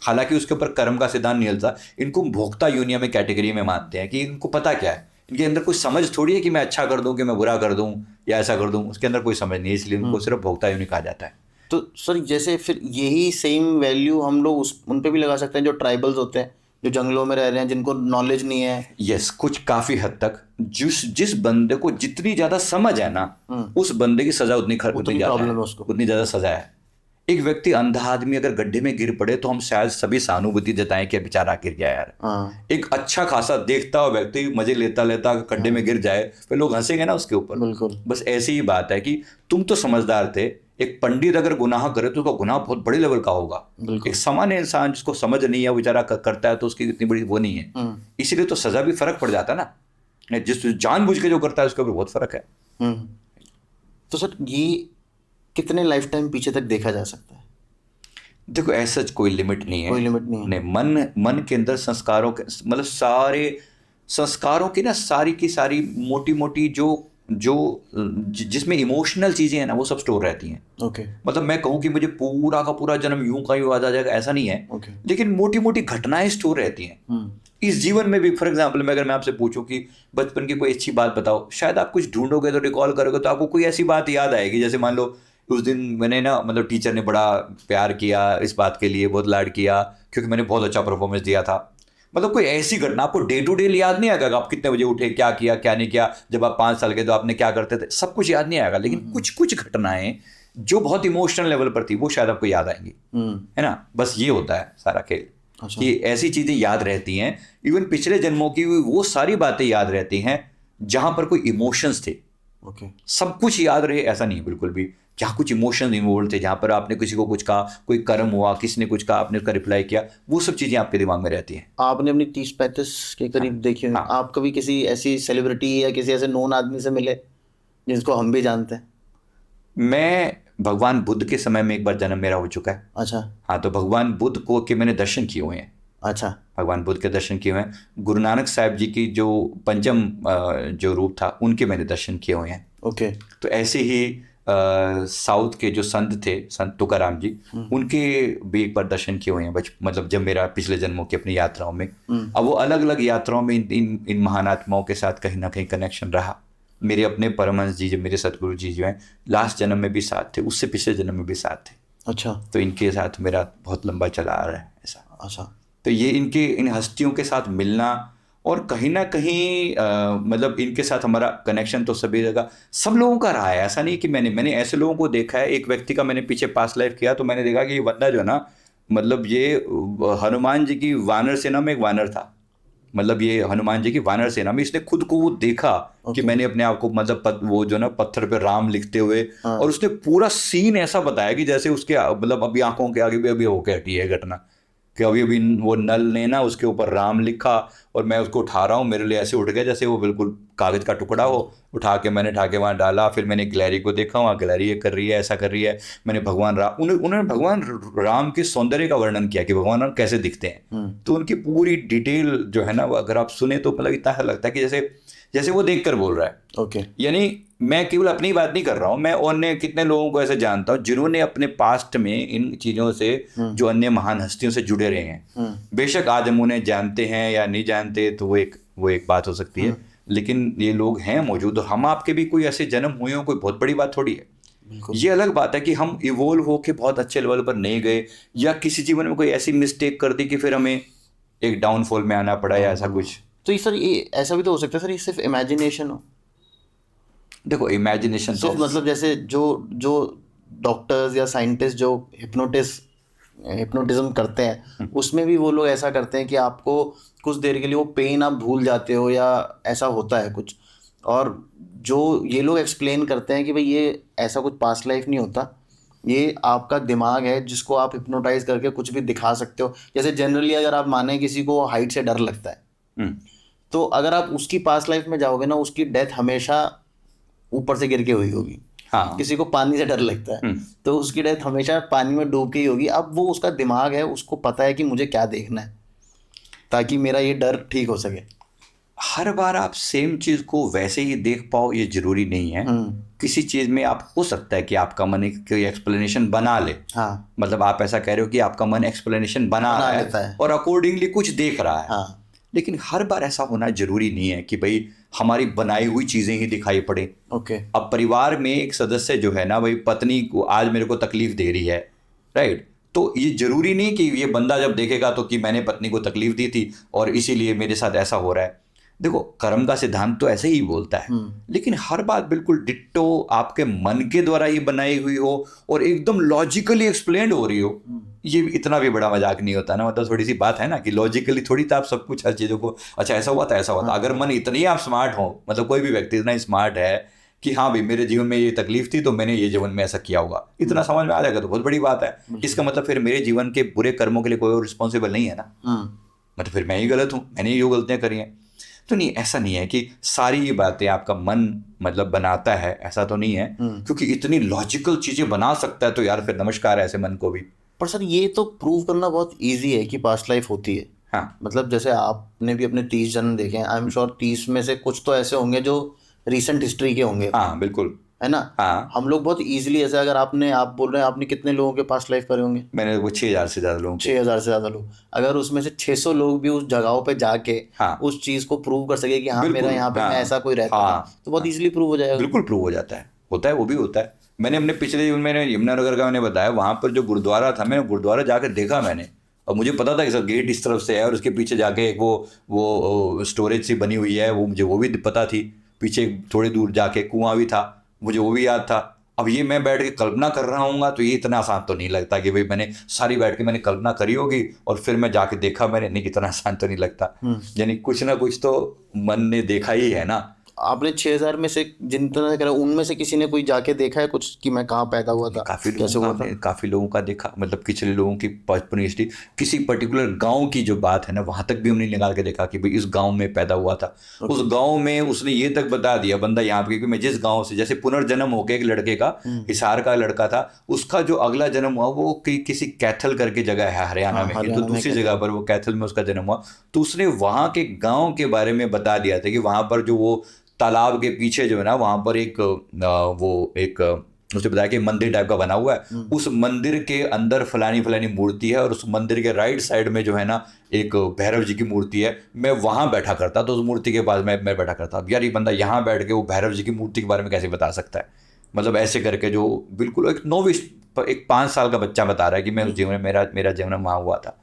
B: हालांकि उसके ऊपर कर्म का सिद्धांत नहीं चलता। इनको भोक्ता यूनिया में कैटेगरी में मानते हैं कि इनको पता क्या है, इनके अंदर कोई समझ थोड़ी है कि मैं अच्छा कर दूं कि मैं बुरा कर दूं या ऐसा कर दूं, उसके अंदर कोई समझ नहीं है, इसलिए उनको सिर्फ भोक्ता यूनि कहा जाता है।
A: तो सर जैसे फिर यही सेम वैल्यू हम लोग उन पे भी लगा सकते हैं जो ट्राइबल्स होते हैं, जो जंगलों में रह रहे हैं, जिनको नॉलेज नहीं है।
B: यस, कुछ काफी हद तक जिस बंदे को जितनी ज्यादा समझ है ना, उस बंदे की सजा उतनी ज्यादा सजा है। एक व्यक्ति अंधा आदमी अगर गड्ढे में गिर पड़े तो हम शायद सभी सहानुभूति जताएं कि बेचारा गिर गया यार। एक अच्छा खासा देखता हुआ व्यक्ति मजे लेता लेता गड्ढे में गिर जाए, फिर लोग हंसेंगे ना उसके ऊपर।
A: बिल्कुल,
B: बस ऐसी ही बात है कि तुम तो समझदार थे, एक पंडित अगर गुनाह करे तो उसका गुनाह बहुत बड़े लेवल का होगा। एक सामान्य इंसान जिसको समझ नहीं है बेचारा करता है तो उसकी इतनी बड़ी वो नहीं है, इसीलिए तो सजा भी फर्क पड़ जाता है ना। जिस जानबूझ के जो करता है उसके ऊपर बहुत फर्क है।
A: तो सर ये कितने लाइफ टाइम पीछे तक देखा जा सकता है?
B: देखो ऐसा कोई लिमिट नहीं है,
A: कोई लिमिट नहीं है।
B: नहीं, मन के अंदर संस्कारों के मतलब सारे संस्कारों की ना सारी की सारी मोटी मोटी जो जिसमें इमोशनल चीज़ें हैं ना वो सब स्टोर रहती हैं।
A: ओके
B: मतलब मैं कहूँ कि मुझे पूरा का पूरा जन्म यूं का यूं याद आ जाएगा, ऐसा नहीं है।
A: ओके
B: लेकिन मोटी मोटी घटनाएं स्टोर रहती हैं इस जीवन में भी। फॉर एग्जाम्पल मैं अगर मैं आपसे पूछूं कि बचपन की कोई अच्छी बात बताओ, शायद आप कुछ ढूंढोगे तो रिकॉल करोगे तो आपको कोई ऐसी बात याद आएगी। जैसे मान लो उस दिन मैंने ना मतलब टीचर ने बड़ा प्यार किया, इस बात के लिए बहुत लाड किया क्योंकि मैंने बहुत अच्छा परफॉर्मेंस दिया था। मतलब कोई ऐसी घटना आपको डे टू डे याद नहीं आएगा, आप कितने बजे उठे, क्या किया क्या नहीं किया, जब आप 5 साल के तो आपने क्या करते थे, सब कुछ याद नहीं आएगा। लेकिन कुछ कुछ घटनाएं जो बहुत इमोशनल लेवल पर थी वो शायद आपको याद आएंगी, है ना। बस ये होता है सारा खेल।
A: अच्छा।
B: कि ऐसी चीजें याद रहती हैं, इवन पिछले जन्मों की वो सारी बातें याद रहती हैं जहां पर कोई इमोशंस थे।
A: ओके
B: सब कुछ याद रहे ऐसा नहीं है बिल्कुल भी। जहाँ कुछ इमोशंस इन्वॉल्व थे, जहाँ पर आपने किसी को कुछ कहा, कोई कर्म हुआ, किसी ने कुछ कहा, आपने उसका रिप्लाई किया, वो सब चीजें आपके दिमाग में रहती हैं।
A: आपने अपनी 30-35 के करीब देखी होंगी।
B: हाँ।
A: आप कभी किसी ऐसी सेलिब्रिटी या किसी ऐसे नोन आदमी से मिले जिसको हम भी जानते हैं?
B: मैं भगवान बुद्ध के समय में एक बार जन्म मेरा हो चुका है।
A: अच्छा
B: हाँ, तो भगवान बुद्ध को के मैंने दर्शन किए हुए हैं।
A: अच्छा
B: भगवान बुद्ध के दर्शन किए हुए हैं। गुरु नानक साहब जी की जो पंचम जो रूप था उनके मैंने दर्शन किए हुए हैं।
A: ओके
B: तो ऐसे ही साउथ के जो संत थे, संत तुकाराम जी, उनके भी एक बार दर्शन किए हुए हैं मतलब जब मेरा पिछले जन्मों की अपनी यात्राओं में। अब वो अलग अलग यात्राओं में इन महान आत्माओं के साथ कहीं ना कहीं कनेक्शन रहा। मेरे अपने परमहंस जी, जो मेरे सतगुरु जी जो हैं, लास्ट जन्म में भी साथ थे, उससे पिछले जन्म में भी साथ थे।
A: अच्छा
B: तो इनके साथ मेरा बहुत लंबा चला आ रहा है ऐसा।
A: अच्छा
B: तो ये इन हस्तियों के साथ मिलना और कहीं ना कहीं मतलब इनके साथ हमारा कनेक्शन तो सभी जगह सब लोगों का रहा है। ऐसा नहीं कि मैंने ऐसे लोगों को देखा है। एक व्यक्ति का मैंने पीछे पास्ट लाइफ किया तो मैंने देखा कि ये बंदा जो है ना, मतलब ये हनुमान जी की वानर सेना में एक वानर था। मतलब ये हनुमान जी की वानर सेना में इसने खुद को वो देखा कि मैंने अपने आप को मतलब वो जो ना पत्थर पे राम लिखते हुए, और उसने पूरा सीन ऐसा बताया कि जैसे उसके मतलब अभी आंखों के आगे भी अभी होके हटी है घटना कि अभी अभी वो नल ने ना उसके ऊपर राम लिखा और मैं उसको उठा रहा हूँ, मेरे लिए ऐसे उठ गया जैसे वो बिल्कुल कागज का टुकड़ा हो। उठा के वहाँ डाला। फिर मैंने गिलहरी को देखा, वहाँ गिलहरी ये कर रही है, ऐसा कर रही है। मैंने भगवान राम, उन्होंने भगवान राम के सौंदर्य का वर्णन किया कि भगवान राम कैसे दिखते हैं। तो उनकी पूरी डिटेल जो है ना वो अगर आप सुने तो मतलब इतना लगता है कि जैसे वो देख कर बोल रहा है।
A: ओके
B: यानी मैं केवल अपनी बात नहीं कर रहा हूँ, मैं अन्य कितने लोगों को ऐसे जानता हूँ जिन्होंने अपने पास्ट में इन चीज़ों से जो अन्य महान हस्तियों से जुड़े रहे हैं। बेशक आज हम उन्हें जानते हैं या नहीं जानते तो वो एक बात हो सकती है, लेकिन ये लोग हैं मौजूद। और हम आपके भी कोई ऐसे जन्म हुए हो, कोई बहुत बड़ी बात थोड़ी है। ये अलग बात है कि हम इवोल्व होके बहुत अच्छे लेवल पर नहीं गए या किसी जीवन में कोई ऐसी मिस्टेक कर दी कि फिर हमें एक डाउनफॉल में आना पड़ा या ऐसा कुछ।
A: तो ये सर, ये ऐसा भी तो हो सकता है सर, ये सिर्फ इमेजिनेशन हो?
B: देखो इमेजिनेशन तो
A: मतलब जैसे जो डॉक्टर्स या साइंटिस्ट जो हिप्नोटिज्म करते हैं उसमें भी वो लोग ऐसा करते हैं कि आपको कुछ देर के लिए वो पेन आप भूल जाते हो या ऐसा होता है कुछ। और जो ये लोग एक्सप्लेन करते हैं कि भाई ये ऐसा कुछ पास्ट लाइफ नहीं होता, ये आपका दिमाग है जिसको आप हिप्नोटाइज करके कुछ भी दिखा सकते हो। जैसे जनरली अगर आप माने किसी को हाइट से डर लगता है तो अगर आप उसकी पास्ट लाइफ में जाओगे ना, उसकी डेथ हमेशा ऊपर से गिर के हुई होगी।
B: हाँ।
A: किसी को पानी से डर लगता है तो उसकी डेथ हमेशा पानी में डूब के ही होगी। अब वो उसका दिमाग है, उसको पता है कि मुझे क्या देखना है ताकि मेरा ये डर ठीक हो सके।
B: हर बार आप सेम चीज को वैसे ही देख पाओ ये जरूरी नहीं है। किसी चीज में आप हो सकता है कि आपका मन एक एक्सप्लेनेशन बना ले।
A: हाँ
B: मतलब आप ऐसा कह रहे हो कि आपका मन एक्सप्लेनेशन बना रहा है और अकॉर्डिंगली कुछ देख रहा है।
A: हाँ।
B: लेकिन हर बार ऐसा होना जरूरी नहीं है कि भाई हमारी बनाई हुई चीजें ही दिखाई पड़े।
A: ओके
B: अब परिवार में एक सदस्य जो है ना, भाई पत्नी को आज मेरे को तकलीफ दे रही है, राइट, तो ये जरूरी नहीं कि ये बंदा जब देखेगा तो कि मैंने पत्नी को तकलीफ दी थी और इसीलिए मेरे साथ ऐसा हो रहा है। देखो कर्म का सिद्धांत तो ऐसे ही बोलता है, लेकिन हर बात बिल्कुल डिट्टो आपके मन के द्वारा ही बनाई हुई हो और एकदम लॉजिकली एक्सप्लेन हो रही हो, ये इतना भी बड़ा मजाक नहीं होता ना। मतलब थोड़ी सी बात है ना कि लॉजिकली थोड़ी तो आप सब कुछ हर चीज़ों को अच्छा ऐसा हुआ था ऐसा हुआ था। अगर मन इतनी आप स्मार्ट हो, मतलब कोई भी व्यक्ति इतना स्मार्ट है कि हाँ भाई मेरे जीवन में ये तकलीफ थी तो मैंने ये जीवन में ऐसा किया होगा, इतना समझ में आ जाएगा तो बहुत बड़ी बात है। इसका मतलब फिर मेरे जीवन के बुरे कर्मों के लिए कोई और रिस्पॉन्सिबल नहीं है ना। मतलब फिर मैं ही गलत हूँ, मैंने ये गलतियाँ करी हैं। तो नहीं, ऐसा नहीं है कि सारी ये बातें आपका मन मतलब बनाता है, ऐसा तो नहीं है। क्योंकि इतनी लॉजिकल चीजें बना सकता है तो यार फिर नमस्कार ऐसे मन को भी।
A: पर सर ये तो प्रूव करना बहुत इजी है कि पास्ट लाइफ होती है।
B: हाँ।
A: मतलब जैसे आपने भी अपने 30 जन्म देखे हैं, आई एम श्योर 30 में से कुछ तो ऐसे होंगे जो रिसेंट हिस्ट्री के होंगे,
B: हाँ बिल्कुल।
A: है ना।
B: हाँ
A: हम लोग बहुत इजीली, ऐसे अगर आप बोल रहे हैं आपने कितने लोगों के पास्ट लाइफ करे होंगे,
B: मैंने वो 6,000 से ज़्यादा लोगों के।
A: 6,000 से ज़्यादा लोग, अगर उसमें से 600 लोग भी उस जगहों पे जाके
B: हाँ
A: उस चीज़ को प्रूव कर सके कि हाँ
B: बिल्कुल,
A: मेरा यहाँ पे
B: हाँ,
A: मैं ऐसा कोई रहता
B: हाँ,
A: था, तो बहुत इजीली प्रूव हो जाएगा।
B: बिल्कुल प्रूव हो जाता है, होता है, वो भी होता है। मैंने अपने पिछले जीवन में यमुनानगर का मैंने बताया, वहाँ पर जो गुरुद्वारा था, मैंने गुरुद्वारा जाकर देखा मैंने, और मुझे पता था कि सर गेट इस तरफ से है और उसके पीछे जाके एक वो स्टोरेज सी बनी हुई है, वो मुझे वो भी पता थी। पीछे थोड़ी दूर जाके कुआं भी था, मुझे वो भी याद था। अब ये मैं बैठ के कल्पना कर रहा हूँ तो ये इतना आसान तो नहीं लगता कि भाई मैंने सारी बैठ के मैंने कल्पना करी होगी और फिर मैं जाके देखा मैंने, नहीं, इतना आसान तो नहीं लगता। यानी कुछ ना कुछ तो मन ने देखा ही है ना।
A: आपने 6,000 में से जितना करा उनमें से किसी ने कोई जाके देखा है कुछ कि मैं कहाँ पैदा हुआ था, कैसे हुआ था?
B: काफ़ी लोगों का देखा, मतलब पिछले लोगों की बचपन हिस्ट्री, किसी पर्टिकुलर गांव की जो बात है ना, वहां तक भी हमने निकाल के देखा कि भाई इस गांव में पैदा हुआ था। उस गांव में उसने ये तक बता दिया बंदा यहाँ पे, क्योंकि मैं जिस गांव से, जैसे पुनर्जन्म होके एक लड़के का, हिसार का लड़का था, उसका जो अगला जन्म हुआ वो किसी कैथल करके जगह है हरियाणा में, तो दूसरी जगह पर वो कैथल में उसका जन्म हुआ। तो उसने वहाँ के गाँव के बारे में बता दिया था कि वहाँ पर जो वो तालाब के पीछे जो है ना, वहां पर उसने बताया कि मंदिर टाइप का बना हुआ है, उस मंदिर के अंदर फलानी फलानी मूर्ति है, और उस मंदिर के राइट साइड में जो है ना एक भैरव जी की मूर्ति है। मैं वहां बैठा करता, तो उस मूर्ति के पास मैं बैठा करता। अब यार ये बंदा यहाँ बैठ के वो भैरव जी की मूर्ति के बारे में कैसे बता सकता है? मतलब ऐसे करके जो बिल्कुल एक नोविश, एक 5 साल का बच्चा बता रहा है कि मैं उस जीवन में मेरा जन्म वहाँ हुआ था।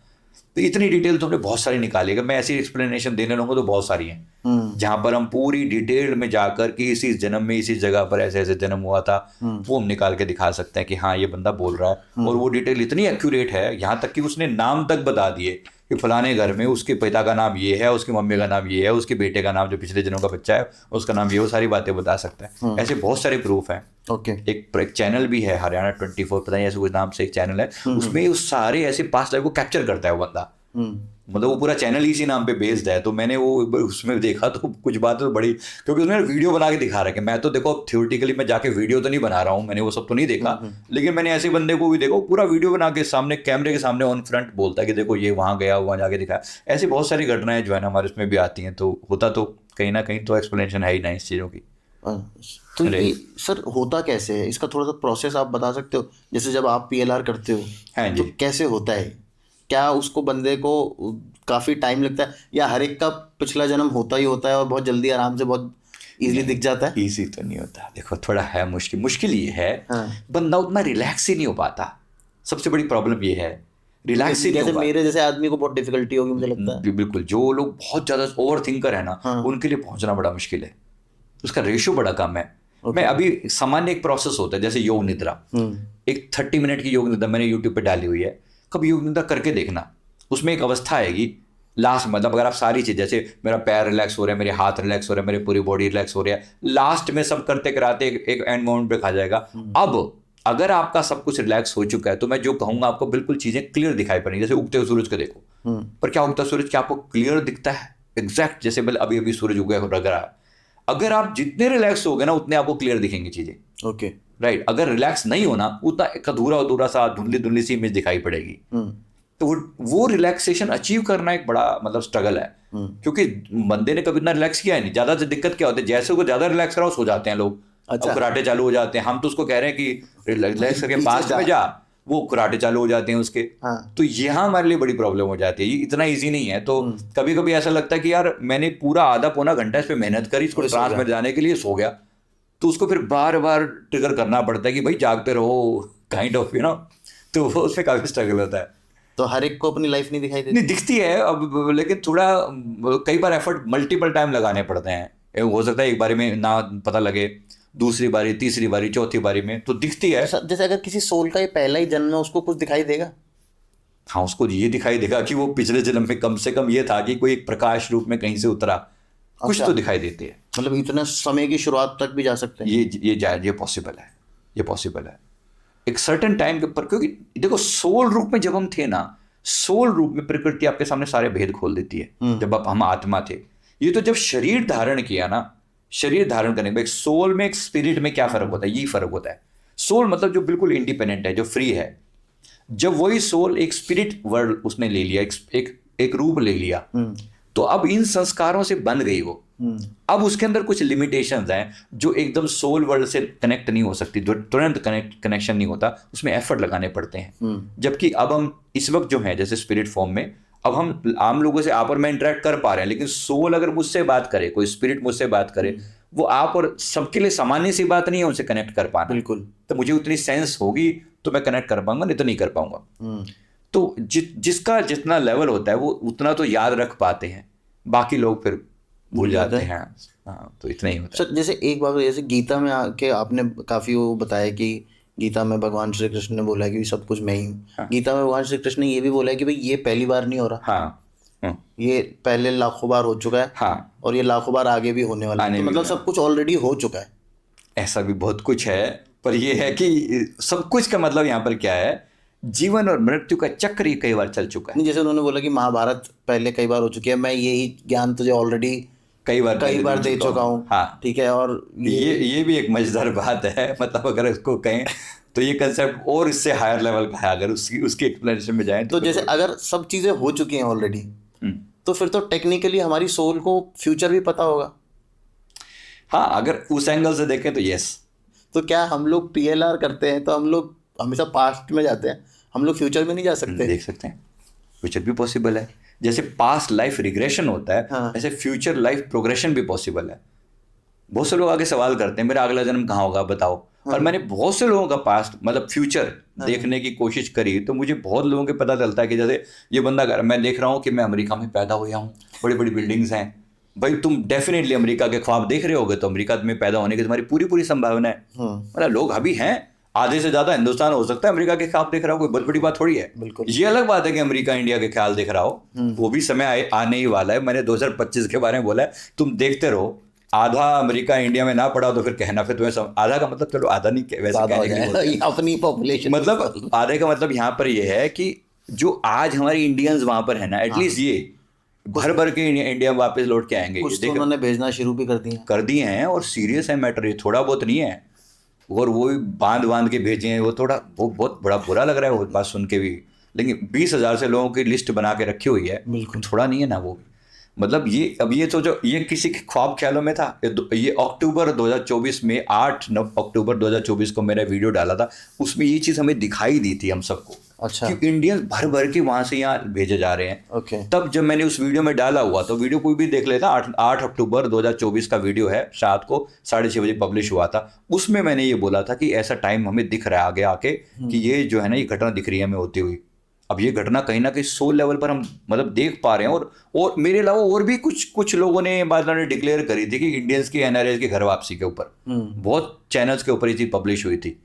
B: तो इतनी डिटेल तो हमने बहुत सारी निकाली है। मैं ऐसी एक्सप्लेनेशन देने लगूंगा तो बहुत सारी हैं, जहां पर हम पूरी डिटेल में जाकर कि इसी जन्म में इसी जगह पर ऐसे ऐसे जन्म हुआ था, वो हम निकाल के दिखा सकते हैं कि हाँ ये बंदा बोल रहा है। और वो डिटेल इतनी एक्यूरेट है, यहाँ तक कि उसने नाम तक बता दिए कि फलाने घर में उसके पिता का नाम ये है, उसकी मम्मी का नाम ये है, उसके बेटे का नाम जो पिछले दिनों का बच्चा है उसका नाम ये, वो सारी बातें बता सकता है। ऐसे बहुत सारे प्रूफ हैं।
A: ओके।
B: एक चैनल भी है हरियाणा 24, पता नहीं ऐसे कुछ नाम से एक चैनल है, उसमें उस सारे ऐसे पास्ट लाइफ को कैप्चर करता है वो बंदा। मतलब वो पूरा चैनल ही इसी नाम पे बेस्ड है। तो मैंने वो उसमें देखा तो कुछ बातें तो बड़ी, क्योंकि उसमें वीडियो बना के दिखा रहा है। मैं तो देखो थ्योरेटिकली मैं जाके वीडियो तो नहीं बना रहा हूँ, मैंने वो सब तो नहीं देखा, लेकिन मैंने ऐसे बंदे को भी देखो पूरा वीडियो बना के सामने कैमरे के सामने ऑन फ्रंट बोलता है कि देखो ये वहाँ गया, वहाँ जाके दिखाया। ऐसी बहुत सारी घटनाएं जो है ना हमारे उसमें भी आती हैं। तो होता तो कहीं ना कहीं तो एक्सप्लेनेशन है ही ना इस चीज़ों की।
A: तो ये सर होता कैसे है, इसका थोड़ा सा प्रोसेस आप बता सकते हो? जैसे जब आप PLR करते हो,
B: हाँ जी,
A: तो कैसे होता है? क्या उसको बंदे को काफ़ी टाइम लगता है, या हर एक का पिछला जन्म होता ही होता है और बहुत जल्दी आराम से बहुत इजीली दिख जाता है?
B: ईजी तो नहीं होता, देखो थोड़ा है मुश्किल ये है।
A: हाँ।
B: बंदा उतना रिलैक्स ही नहीं हो पाता, सबसे बड़ी प्रॉब्लम ये है, रिलैक्स ही नहीं हो
A: जैसे
B: पाता।
A: मेरे जैसे आदमी को बहुत डिफिकल्टी होगी मुझे लगता है।
B: बिल्कुल, जो लोग बहुत ज़्यादा ओवर थिंकर है ना, उनके लिए पहुंचना बड़ा मुश्किल है, उसका रेशियो बड़ा कम है। मैं अभी सामान्य एक प्रोसेस होता है जैसे योग निद्रा, एक 30 मिनट की योग निद्रा मैंने यूट्यूब पे डाली हुई है, कभी योग निद्रा करके देखना। उसमें एक अवस्था आएगी लास्ट, मतलब अगर आप सारी चीज़, जैसे मेरा पैर रिलैक्स हो रहा है, मेरे हाथ रिलैक्स हो रहे हैं, मेरी पूरी बॉडी रिलैक्स हो रही है, लास्ट में सब करते कराते एक एंड मोमेंट पे खा जाएगा। अब अगर आपका सब कुछ रिलैक्स हो चुका है तो मैं जो कहूँगा आपको बिल्कुल चीज़ें क्लियर दिखाई पड़ेंगी। जैसे उगते हुए सूरज को देखो, पर क्या उगता सूरज क्या आपको क्लियर दिखता है? एग्जैक्ट जैसे मतलब अभी अभी सूरज उगा लग रहा है। अगर आप जितने रिलैक्स हो गए ना उतने आपको क्लियर दिखेंगी चीज़ें।
A: Okay,
B: right. अगर रिलैक्स नहीं होना उतना अधूरा अधूरा सा धुंधली सी इमेज दिखाई पड़ेगी। तो वो रिलैक्सेशन अचीव करना एक बड़ा मतलब स्ट्रगल है, क्योंकि बंदे ने कभी इतना रिलैक्स किया है नहीं। ज्यादा दिक्कत क्या होती है, जैसे को ज्यादा रिलैक्स कराओ सो जाते हैं लोग।
A: अच्छा।
B: अब कराटे चालू हो जाते हैं, हम तो उसको कह रहे हैं कि रिलैक्स करके पास्ट में जा, वो कराटे चालू हो जाते हैं उसके। तो यहाँ हमारे लिए बड़ी प्रॉब्लम हो जाती है, ये इतना ईजी नहीं है। तो कभी कभी ऐसा लगता है कि यार मैंने पूरा आधा पौना घंटा इस पर मेहनत करी, इसको ट्रांस में जाने के लिए, सो गया। तो उसको फिर बार बार ट्रिगर करना पड़ता है कि भाई जागते रहो, काइंड ऑफ यू नो। तो वो उसमें काफी स्ट्रगल होता है।
A: तो हर एक को अपनी लाइफ नहीं दिखाई देती?
B: नहीं दिखती है अब, लेकिन थोड़ा कई बार एफर्ट मल्टीपल टाइम लगाने पड़ते हैं। हो सकता है एक बारी में ना पता लगे, दूसरी बारी, तीसरी बारी, चौथी बारी में तो दिखती है।
A: जैसे अगर किसी सोल का ये पहला ही जन्म है, उसको कुछ दिखाई देगा?
B: हाँ, उसको ये दिखाई देगा कि वो पिछले जन्म में कम से कम ये था कि कोई एक प्रकाश रूप में कहीं से उतरा। कुछ तो दिखाई देती है।
A: मतलब इतना समय की शुरुआत तक भी जा सकते हैं?
B: ये पॉसिबल है, ये पॉसिबल है एक सर्टेन टाइम के ऊपर। क्योंकि देखो सोल रूप में जब हम थे ना, सोल रूप में प्रकृति आपके सामने सारे भेद खोल देती है। जब हम आत्मा थे, ये तो जब शरीर धारण किया ना, शरीर धारण करने में सोल में एक स्पिरिट में क्या फर्क होता है, यही फर्क होता है। सोल मतलब जो बिल्कुल इंडिपेंडेंट है, जो फ्री है। जब वही सोल एक स्पिरिट वर्ल्ड उसने ले लिया, एक रूप ले लिया, तो अब इन संस्कारों से बंध गई वो। अब उसके अंदर कुछ लिमिटेशंस हैं जो एकदम सोल वर्ल्ड से कनेक्ट नहीं हो सकती, जो तुरंत कनेक्शन नहीं होता, उसमें एफर्ट लगाने पड़ते हैं। जबकि अब हम इस वक्त जो है जैसे स्पिरिट फॉर्म में, अब हम आम लोगों से आप और मैं इंटरेक्ट कर पा रहे हैं, लेकिन सोल अगर मुझसे बात करे, कोई स्पिरिट मुझसे बात करे, वो आप और सबके लिए सामान्य सी बात नहीं है उनसे कनेक्ट कर पाना।
A: बिल्कुल।
B: तो मुझे उतनी सेंस होगी तो मैं कनेक्ट कर पाऊंगा, नहीं तो नहीं कर पाऊंगा। तो जिसका जितना लेवल होता है वो उतना तो याद रख पाते हैं, बाकी लोग फिर भूल जाते हैं। हाँ, तो इतना ही होता है।
A: सर जैसे एक बात, जैसे गीता में आके आपने काफ़ी वो बताया कि गीता में भगवान श्री कृष्ण ने बोला कि सब कुछ मैं ही हूँ।
B: हाँ।
A: गीता में भगवान श्री कृष्ण ने ये भी बोला है कि भाई ये पहली बार नहीं हो रहा।
B: हाँ,
A: ये पहले लाखों बार हो चुका है।
B: हाँ,
A: और ये लाखों बार आगे भी होने वाला है। तो मतलब सब कुछ ऑलरेडी हो चुका है।
B: ऐसा भी बहुत कुछ है, पर ये है कि सब कुछ का मतलब यहाँ पर क्या है, जीवन और मृत्यु का चक्र ही कई बार चल चुका है।
A: नहीं, जैसे उन्होंने बोला कि महाभारत पहले कई बार हो चुकी है, मैं यही ज्ञान तुझे ऑलरेडी कई बार दे चुका हूँ।
B: हाँ,
A: ठीक है। और
B: ये भी एक मजेदार बात है। मतलब अगर इसको कहें तो ये कंसेप्ट और इससे हायर लेवल का है, अगर उसकी एक्सप्लेनेशन में जाएं
A: तो जैसे अगर सब चीज़ें हो चुकी हैं ऑलरेडी, तो फिर तो टेक्निकली हमारी सोल को फ्यूचर भी पता होगा।
B: हाँ, अगर उस एंगल से देखें तो यस।
A: तो क्या हम लोग PLR करते हैं तो हम लोग हमेशा पास्ट में जाते हैं, हम लोग फ्यूचर में नहीं जा सकते?
B: देख सकते हैं, फ्यूचर भी पॉसिबल है। जैसे पास्ट लाइफ रिग्रेशन होता है,
A: हाँ।
B: ऐसे फ्यूचर लाइफ प्रोग्रेशन भी पॉसिबल है। बहुत से लोग आगे सवाल करते हैं मेरा अगला जन्म कहाँ होगा बताओ। हाँ। और मैंने बहुत से लोगों का पास्ट मतलब फ्यूचर देखने की कोशिश करी, तो मुझे बहुत लोगों के पता चलता है कि जैसे ये बंदा, मैं देख रहा हूँ कि मैं अमेरिका में पैदा हुआ हूँ, बड़ी बड़ी बिल्डिंग्स हैं। भाई तुम डेफिनेटली अमेरिका के ख्वाब देख रहे होगे, तो अमेरिका में पैदा होने की तुम्हारी पूरी पूरी संभावना है। मतलब लोग अभी हैं, आधे से ज्यादा हिंदुस्तान हो सकता है अमेरिका के ख्याल देख रहा हो, कोई बहुत बड़ी बात थोड़ी है।
A: बिल्कुल।
B: ये अलग बात है कि अमेरिका इंडिया के ख्याल देख रहा हो, वो भी समय आने ही वाला है। मैंने 2025 के बारे में बोला है, तुम देखते रहो। आधा अमेरिका इंडिया में ना पड़ा तो फिर कहना, फिर तुम्हें आधा का मतलब, चलो आधा नहीं वैसे कहने
A: अपनी पॉपुलेशन,
B: मतलब आधे का मतलब यहाँ पर ये है कि जो आज हमारे इंडियंस वहां पर है ना, एटलीस्ट ये भर भर के इंडिया वापस लौट के आएंगे।
A: कुछ तो उन्होंने भेजना शुरू भी कर दिए हैं और
B: सीरियस है मैटर, ये थोड़ा बहुत नहीं है। और वो भी बांध के भेजे हैं, वो बहुत बड़ा बुरा लग रहा है वो बात सुन के भी। लेकिन 20,000 से लोगों की लिस्ट बना के रखी हुई है,
A: बिल्कुल
B: थोड़ा नहीं है ना वो। मतलब ये अब ये तो जो ये किसी के ख्वाब ख्यालों में था। ये अक्टूबर 2024 में 8 अक्टूबर 2024 को मैंने वीडियो डाला था, उसमें ये चीज़ हमें दिखाई दी थी हम सबको।
A: अच्छा।
B: कि इंडियन भर भर के वहाँ से यहाँ भेजे जा रहे हैं।
A: ओके।
B: तब जब मैंने उस वीडियो में डाला हुआ, तो वीडियो कोई भी देख लेता, 8 अक्टूबर 2024 का वीडियो है, रात को 6:30 बजे पब्लिश हुआ था। उसमें मैंने ये बोला था कि ऐसा टाइम हमें दिख रहा है आगे आके, कि ये जो है ना, ये घटना दिख रही है हमें होती हुई। अब ये घटना कहीं ना कहीं सोल लेवल पर हम मतलब देख पा रहे हैं। और मेरे अलावा और भी कुछ लोगों ने बाद में डिक्लेयर करी थी कि इंडियंस की NRIs की घर वापसी के ऊपर बहुत चैनल्स के ऊपर ये चीज़ पब्लिश हुई थी।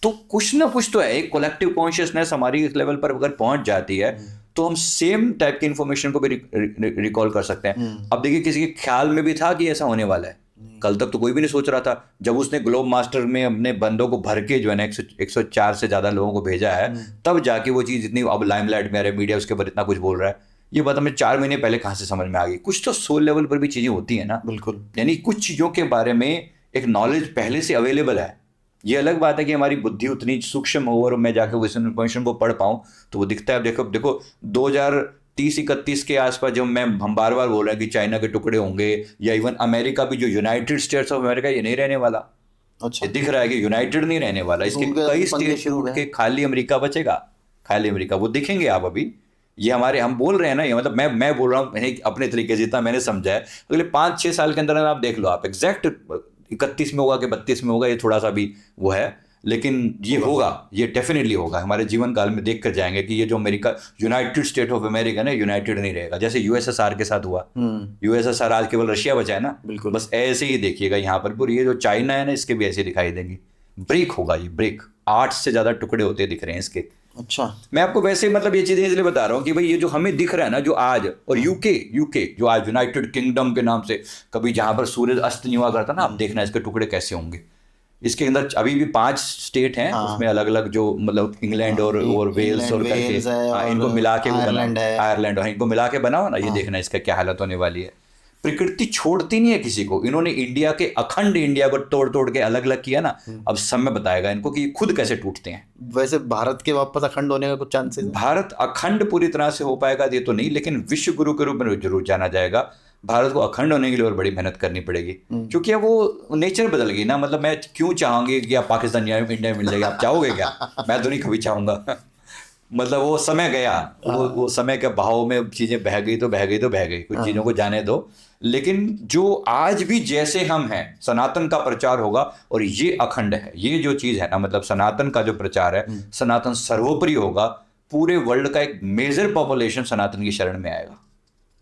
B: तो कुछ ना कुछ तो है, एक कलेक्टिव कॉन्शियसनेस हमारी इस लेवल पर अगर पहुंच जाती है तो हम सेम टाइप की इन्फॉर्मेशन को भी रिकॉल कर सकते हैं। अब देखिए, किसी के ख्याल में भी था कि ऐसा होने वाला है? कल तक तो कोई भी नहीं सोच रहा था। जब उसने ग्लोब मास्टर में अपने बंदों को भर के जो है ना 104 से ज़्यादा लोगों को भेजा है, तब जाके वो चीज़ इतनी अब लाइमलाइट में आ रही, मीडिया उसके ऊपर इतना कुछ बोल रहा है। ये बात हमें 4 महीने पहले कहाँ से समझ में आ गई? कुछ तो सोल लेवल पर भी चीज़ें होती हैं ना।
A: बिल्कुल।
B: यानी कुछ चीज़ों के बारे में एक नॉलेज पहले से अवेलेबल है। ये अलग बात है कि हमारी बुद्धि उतनी सूक्ष्म हो और मैं जाकर उस इन्फॉर्मेशन को पढ़ पाऊँ तो वो दिखता है। देखो 2030-31 के आसपास जब हम बार बार बोल रहे हैं कि चाइना के टुकड़े होंगे, या इवन अमेरिका भी, जो यूनाइटेड स्टेट्स ऑफ अमेरिका, ये नहीं रहने वाला।
A: अच्छा।
B: ये दिख रहा है कि यूनाइटेड नहीं रहने वाला, इसके कई स्टेट छोड़ के खाली अमेरिका बचेगा। खाली अमेरिका वो दिखेंगे आप अभी। ये हम बोल रहे हैं ना, ये मतलब मैं बोल रहा हूँ मैंने अपने तरीके से, जितना मैंने समझा है। अगले 5-6 साल के अंदर आप देख लो, आप एग्जैक्ट 31 में होगा कि 32 में होगा, ये थोड़ा सा भी वो है, लेकिन ये होगा, ये डेफिनेटली होगा। हमारे जीवन काल में देख कर जाएंगे कि ये जो America, United state of America ना, यूनाइटेड नहीं रहेगा। जैसे USSR के साथ हुआ। USSR आज केवल रशिया बचा है ना।
A: बिल्कुल।
B: बस ऐसे ही देखिएगा यहाँ पर ये जो चाइना है ना, इसके भी ऐसे दिखाई देंगी। ब्रेक होगा, ये ब्रेक 8 से ज़्यादा टुकड़े होते दिख रहे हैं इसके।
A: अच्छा।
B: मैं आपको वैसे मतलब ये चीज़ें इसलिए बता रहा हूँ कि भाई ये जो हमें दिख रहा है ना, जो आज, और यूके जो आज यूनाइटेड किंगडम के नाम से, कभी जहाँ पर सूरज अस्त नहीं हुआ करता ना, आप देखना इसके टुकड़े कैसे होंगे। इसके अंदर अभी भी 5 स्टेट हैं, उसमें अलग अलग जो मतलब इंग्लैंड और वेल्स और करके इनको मिला के आयरलैंड, और इनको मिला के बनाओ ना, ये देखना इसका क्या हालत होने वाली है। प्रकृति छोड़ती नहीं है किसी को। इन्होंने इंडिया के अखंड इंडिया को तोड़ के अलग अलग किया ना, अब समय बताएगा इनको कि खुद कैसे टूटते हैं।
A: वैसे भारत के वापस अखंड होने का कुछ चांसेस?
B: भारत अखंड पूरी तरह से हो पाएगा ये तो नहीं, लेकिन विश्व गुरु के रूप में जरूर जाना जाएगा। भारत को अखंड होने के लिए और बड़ी मेहनत करनी पड़ेगी, क्योंकि अब वो नेचर बदल गई ना। मतलब मैं क्यों चाहूंगी कि आप पाकिस्तान या इंडिया मिल जाएगी, आप चाहोगे क्या? मैं तो नहीं कभी चाहूंगा। मतलब वो समय गया, वो समय के बहाव में चीजें बह गई तो बह गई तो बह गई, कुछ चीजों को जाने दो। लेकिन जो आज भी जैसे हम हैं, सनातन का प्रचार होगा और ये अखंड है, ये जो चीज है ना, मतलब सनातन का जो प्रचार है, सनातन सर्वोपरि होगा। पूरे वर्ल्ड का एक मेजर पॉपुलेशन सनातन की शरण में आएगा।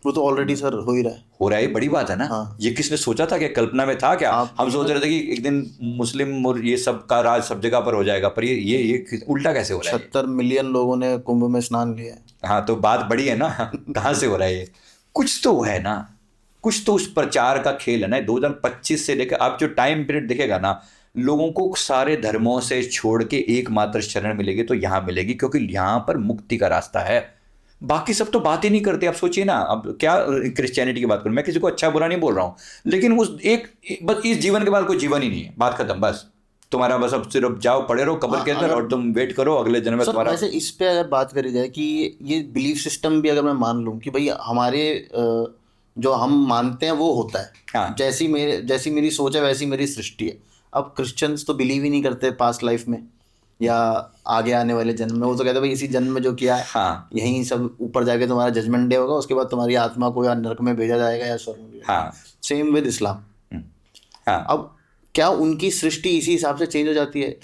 A: वो तो ऑलरेडी सर हो ही रहा है।
B: हो रहा है, बड़ी बात है ना। ये किसने सोचा था? कि कल्पना में था क्या? हम सोच रहे थे कि एक दिन मुस्लिम और ये सब का राज सब जगह पर हो जाएगा, पर ये उल्टा कैसे हो रहा है?
A: 76 मिलियन लोगों ने कुंभ में स्नान लिया है।
B: हाँ, तो बात बड़ी है ना। कहाँ से हो रहा है ये? कुछ तो है ना, कुछ तो उस प्रचार का खेल है ना। 2025 से लेकर अब जो टाइम पीरियड दिखेगा ना, लोगों को सारे धर्मों से छोड़ के एकमात्र शरण मिलेगी तो यहाँ मिलेगी, क्योंकि यहाँ पर मुक्ति का रास्ता है। बाकी सब तो बात ही नहीं करते। आप सोचिए ना, अब क्या क्रिश्चियनिटी की बात करूं, मैं किसी को अच्छा बुरा नहीं बोल रहा हूं, लेकिन उस बस इस जीवन के बाद कोई जीवन ही नहीं है, बात खत्म। बस तुम्हारा बस अब सिर्फ जाओ पड़े रहो कब्र के अंदर और तुम वेट करो अगले जन्म में तुम्हारा।
A: वैसे इस पे अगर बात करी जाए कि ये बिलीफ सिस्टम भी अगर मैं मान लूं कि भाई हमारे जो हम मानते हैं वो होता है,
B: हाँ।
A: जैसी मेरी सोच है वैसी मेरी सृष्टि है। अब क्रिश्चियंस तो बिलीव ही नहीं करते पास्ट लाइफ में या आगे आने वाले जन्म में। वो तो कहते भाई इसी जन्म में जो किया है,
B: हाँ,
A: यहीं सब ऊपर जाके तुम्हारा जजमेंट डे होगा, उसके बाद तुम्हारी आत्मा को या नरक में भेजा जाएगा या स्वर्ग में।
B: हाँ,
A: सेम विद इस्लाम।
B: हाँ।
A: अब क्या उनकी सृष्टि इसी हिसाब से चेंज हो जाती है?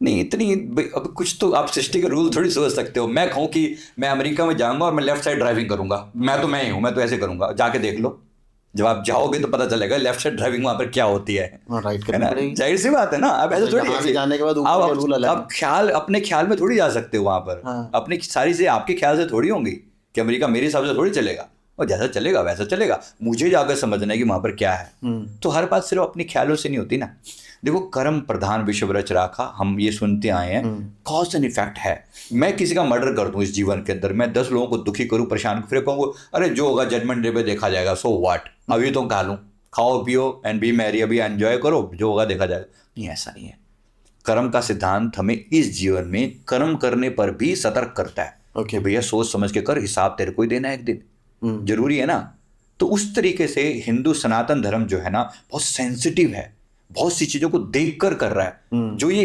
B: नहीं इतनी, अब कुछ तो आप सृष्टि के रूल थोड़ी सोच सकते हो। मैं कहूँ कि मैं अमेरिका में जाऊंगा और मैं लेफ्ट साइड ड्राइविंग करूंगा, मैं ही हूँ, मैं तो ऐसे करूंगा, जाके देख लो। जब आप जाओगे तो पता चलेगा लेफ्ट साइड ड्राइविंग वहां पर क्या होती है।
A: राइट
B: है
A: करनी
B: ना,
A: पड़ेगी।
B: जाहिर सी बात है ना। अब ऐसे थोड़ी
A: जहाँ भी जाने के बाद ऊपर के रूल अलग
B: आप ख्याल अपने ख्याल में थोड़ी जा सकते हो वहां पर।
A: हाँ।
B: अपनी सारी चीजें आपके ख्याल से थोड़ी होंगी कि अमेरिका मेरे हिसाब से थोड़ी चलेगा, और जैसा चलेगा वैसा चलेगा। मुझे जाकर समझना है कि वहां पर क्या है। तो हर बात सिर्फ अपने ख्यालों से नहीं होती ना। देखो, कर्म प्रधान विश्व रच राखा, हम ये सुनते आए हैं, कॉज एंड इफेक्ट है। मैं किसी का मर्डर कर दूं इस जीवन के अंदर, मैं 10 लोगों को दुखी करूं, परेशान, फिर कहूंगा अरे जो होगा जजमेंट डे पे देखा जाएगा, सो व्हाट, अभी तो खा लूं, खाओ पियो एंड बी मैरी, अभी एंजॉय करो, जो होगा देखा जाएगा। नहीं, ऐसा नहीं है। कर्म का सिद्धांत हमें इस जीवन में कर्म करने पर भी सतर्क करता है।
A: ओके
B: भैया सोच समझ के कर, हिसाब तेरे को ही देना है एक दिन, जरूरी है ना। तो उस तरीके से हिंदू सनातन धर्म जो है ना, बहुत सेंसिटिव है, बहुत सी चीजों को देखकर कर रहा है। जो ये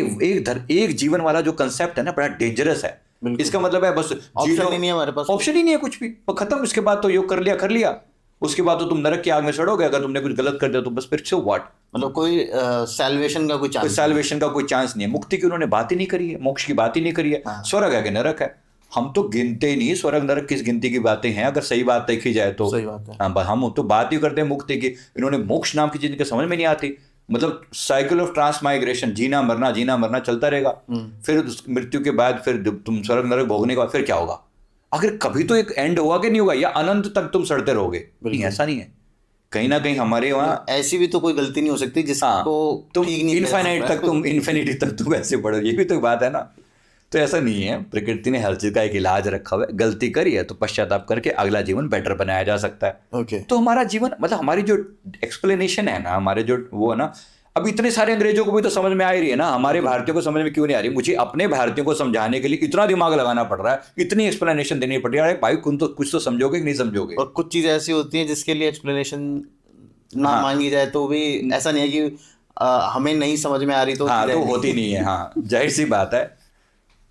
B: एक जीवन वाला जो कंसेप्ट है ना, बड़ा डेंजरस है। इसका मतलब है बस
A: ऑप्शन ही नहीं है हमारे पास,
B: ऑप्शन ही नहीं है कुछ भी, खत्म। उसके बाद तो योग कर लिया, उसके बाद तो तुम नरक की आग में सड़ोगे अगर तुमने कुछ गलत कर दिया तो। बस फिर से व्हाट,
A: मतलब कोई सैल्वेशन का
B: कोई चांस नहीं है। मुक्ति की उन्होंने बात ही नहीं करी है, मोक्ष की बात ही नहीं करी है। स्वर्ग है कि नरक है, हम तो गिनते ही नहीं। स्वर्ग नरक किस गिनती की बातें हैं, अगर सही बात देखी जाए तो।
A: सही बात है।
B: हम तो बात ही करते हैं मुक्ति की। इन्होंने मोक्ष नाम की चीज इनके समझ में नहीं आती। मतलब साइकिल ऑफ ट्रांसमाइग्रेशन, जीना मरना चलता रहेगा। फिर मृत्यु के बाद फिर तुम स्वर्ग नरक भोगने के बाद फिर क्या होगा? अगर कभी तो एक एंड होगा कि नहीं होगा, या अनंत तक तुम सड़ते रहोगे? नहीं, ऐसा नहीं है। कहीं ना कहीं हमारे वहाँ
A: ऐसी भी तो कोई गलती नहीं हो सकती जिसको
B: तुम
A: ठीक नहीं
B: इन्फिनिटी तक तुम ऐसे बढ़ो, ये भी तो बात है ना। तो ऐसा नहीं है, प्रकृति ने हर चीज का एक इलाज रखा हुआ है। गलती करी है तो पश्चाताप करके अगला जीवन बेटर बनाया जा सकता है।
A: ओके।
B: तो हमारा जीवन, मतलब हमारी जो एक्सप्लेनेशन है ना, हमारे जो वो है ना, अब इतने सारे अंग्रेजों को भी तो समझ में आ ही रही है ना, हमारे भारतीयों को समझ में क्यों नहीं आ रही? मुझे अपने भारतीयों को समझाने के लिए इतना दिमाग लगाना पड़ रहा है, इतनी एक्सप्लेनेशन देनी पड़ रही है। अरे भाई, कुछ तो समझोगे कि नहीं समझोगे?
A: और कुछ चीज़ें ऐसी होती हैं जिसके लिए एक्सप्लेनेशन ना मांगी जाए तो भी ऐसा नहीं है कि हमें नहीं समझ में आ रही तो
B: होती नहीं है। हाँ, जाहिर सी बात है,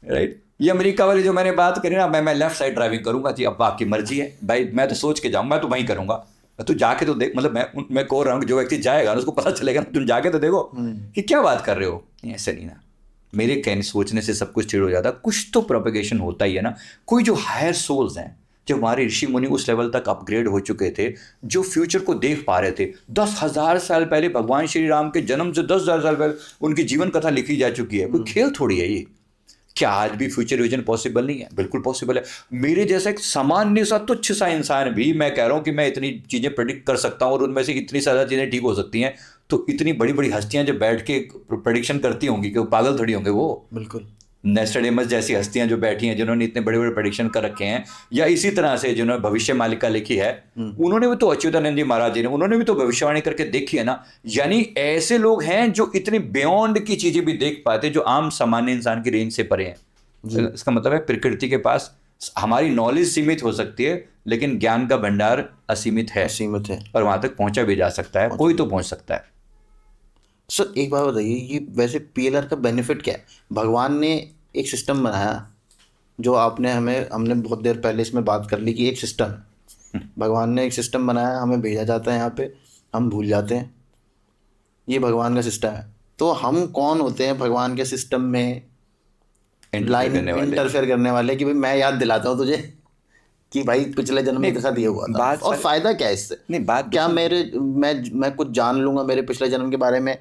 B: राइट। ये अमेरिका वाली जो मैंने बात करी ना, मैं लेफ्ट साइड ड्राइविंग करूंगा जी, अब आपकी मर्जी है भाई, मैं तो सोच के जाऊंगा, मैं तो वहीं करूंगा। तू जाके तो देख, मतलब मैं कह रहा हूँ कि जो व्यक्ति जाएगा ना उसको पता चलेगा ना, तुम जाके तो देखो कि क्या बात कर रहे हो। ऐसे नहीं ना, मेरे कहने सोचने से सब कुछ चिड़ हो जाता। कुछ तो प्रोपेगेशन होता ही है ना। कोई जो हायर सोल्स हैं, जब हमारे ऋषि मुनि उस लेवल तक अपग्रेड हो चुके थे, जो फ्यूचर को देख पा रहे थे, 10,000 साल पहले भगवान श्री राम के जन्म से 10,000 साल पहले उनकी जीवन कथा लिखी जा चुकी है। कोई खेल थोड़ी है ये। क्या आज भी फ्यूचर विजन पॉसिबल नहीं है? बिल्कुल पॉसिबल है। मेरे जैसा एक सामान्य सा तुच्छ सा इंसान भी, मैं कह रहा हूँ कि मैं इतनी चीज़ें प्रेडिक्ट कर सकता हूँ और उनमें से इतनी ज़्यादा चीज़ें ठीक हो सकती हैं। तो इतनी बड़ी बड़ी हस्तियां जब बैठ के प्रेडिक्शन करती होंगी कि वो पागल थोड़ी होंगे वो।
A: बिल्कुल।
B: नेस्ट्रेडेमस जैसी हस्तियां जो बैठी हैं, जिन्होंने इतने बड़े बड़े प्रेडिक्शन कर रखे हैं, या इसी तरह से जिन्होंने भविष्य मालिका लिखी है, उन्होंने भी तो, अच्युतानंद जी महाराज जी ने, उन्होंने भी तो भविष्यवाणी करके देखी है ना। यानी ऐसे लोग हैं जो इतने बियॉन्ड की चीजें भी देख पाते, जो आम सामान्य इंसान की रेंज से परे हैं। इसका मतलब है प्रकृति के पास हमारी नॉलेज सीमित हो सकती है, लेकिन ज्ञान का भंडार असीमित है
A: सीमित है।
B: और वहां तक पहुंचा भी जा सकता है, कोई तो पहुंच सकता है।
A: सर एक बात बताइए, ये वैसे पीएलआर का बेनिफिट क्या है? भगवान ने एक सिस्टम बनाया, जो हमने बहुत देर पहले इसमें बात कर ली कि एक सिस्टम है। भगवान ने एक सिस्टम बनाया, हमें भेजा जाता है यहाँ पे, हम भूल जाते हैं। ये भगवान का सिस्टम है। तो हम कौन होते हैं भगवान के सिस्टम में इंटरफेयर करने वाले कि भाई मैं याद दिलाता हूँ तुझे कि भाई पिछले जन्म में तेरे साथ ये हुआ था, और फायदा क्या है इससे?
B: नहीं, बात
A: क्या मैं कुछ जान लूंगा मेरे पिछले जन्म के बारे में,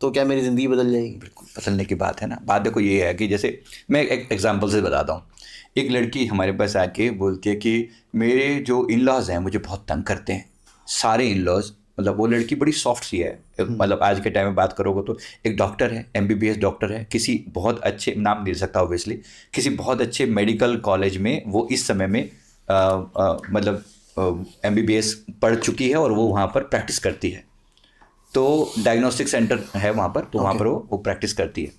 A: तो क्या मेरी ज़िंदगी बदल जाएगी?
B: बिल्कुल बदलने की बात है ना। बात देखो ये है कि जैसे मैं एक एग्जांपल से बताता हूँ। एक लड़की हमारे पास आके बोलती है कि मेरे जो इन लॉज हैं मुझे बहुत तंग करते हैं, सारे इन लॉज। मतलब वो लड़की बड़ी सॉफ्ट सी है, मतलब आज के टाइम में बात करोगे तो एक डॉक्टर है, MBBS डॉक्टर है, किसी बहुत अच्छे, नाम नहीं ले सकता ऑब्वियसली, किसी बहुत अच्छे मेडिकल कॉलेज में वो इस समय में मतलब MBBS पढ़ चुकी है और वो वहाँ पर प्रैक्टिस करती है। तो डायग्नोस्टिक सेंटर है वहाँ पर, तो वहाँ पर वो प्रैक्टिस करती है।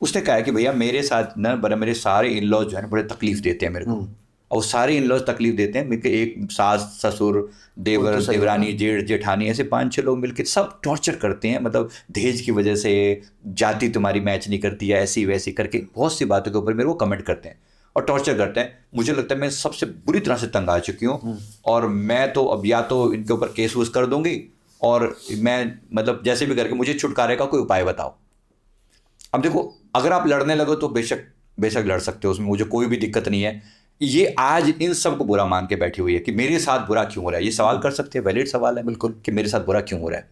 B: उसने कहा कि भैया मेरे साथ ना मेरे सारे इन लॉज जो है बड़े तकलीफ देते हैं मेरे को, और सारे इन लॉज तकलीफ देते हैं मेरे। एक सास ससुर देवर देवरानी जेठ जेठानी ऐसे 5-6 लोग मिलकर सब टॉर्चर करते हैं, मतलब दहेज की वजह से, जाति तुम्हारी मैच नहीं करती है, ऐसी वैसी करके बहुत सी बातों के ऊपर मेरे को कमेंट करते हैं और टॉर्चर करते हैं। मुझे लगता है मैं सबसे बुरी तरह से तंग आ चुकी हूँ, और मैं तो अब या तो इनके ऊपर केस वूस कर दूंगी, और मैं मतलब जैसे भी करके मुझे छुटकारे का कोई उपाय बताओ। अब देखो, अगर आप लड़ने लगो तो बेशक लड़ सकते हो, उसमें मुझे कोई भी दिक्कत नहीं है। ये आज इन सब को बुरा मान के बैठी हुई है कि मेरे साथ बुरा क्यों हो रहा है। ये सवाल कर सकते हैं, वैलिड सवाल है बिल्कुल, कि मेरे साथ बुरा क्यों हो रहा है।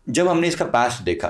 B: जब हमने इसका पास्ट देखा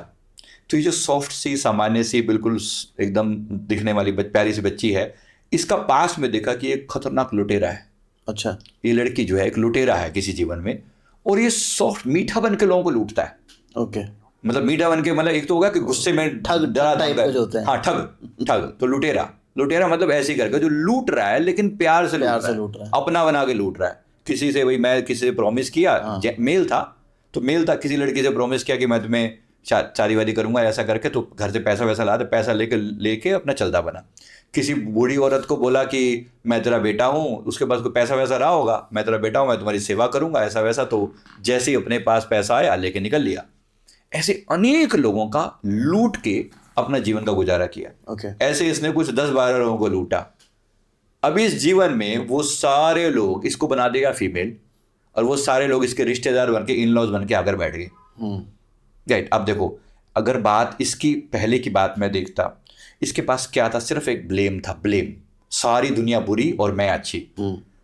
B: तो ये जो सॉफ्ट सी, सामान्य सी, बिल्कुल एकदम दिखने वाली प्यारी सी बच्ची है, इसका पास्ट में देखा कि एक खतरनाक लुटेरा है।
A: अच्छा,
B: ये लड़की जो है एक लुटेरा है किसी जीवन में, और ये सॉफ्ट मीठा बन के लोगों को लूटता है।
A: ओके,
B: मतलब मीठा बन के, मतलब एक तो होगा कि गुस्से में
A: ठग
B: डरा
A: टाइप का जो होता है।
B: हाँ, ठग। तो लुटेरा मतलब ऐसे ही करके जो लूट रहा है, लेकिन प्यार से लूट रहा है, अपना बना के लूट रहा है। किसी से, भाई मैं किसी से प्रॉमिस किया, मेल था, किसी लड़की से प्रॉमिस किया कि मैं तुम्हें शादी वादी करूंगा ऐसा करके, तो घर से पैसा ला दे, पैसा लेके अपना चलता बना। किसी बूढ़ी औरत को बोला कि मैं तेरा बेटा हूँ, उसके पास कोई पैसा वैसा रहा होगा, मैं तेरा बेटा हूँ, मैं तुम्हारी सेवा करूंगा, ऐसा वैसा, तो जैसे ही अपने पास पैसा आया लेके निकल लिया। ऐसे अनेक लोगों का लूट के अपना जीवन का गुजारा किया। ऐसे इसने कुछ 10-12 लोगों को लूटा। अब इस जीवन में वो सारे लोग इसको बना देगा फीमेल, और वो सारे लोग इसके रिश्तेदार बन के, इन लॉज बन के आकर बैठ गए। राइट। अब देखो, अगर बात इसकी पहले की बात मैं देखता, इसके पास क्या था? सिर्फ एक ब्लेम था, ब्लेम। सारी दुनिया बुरी और मैं अच्छी।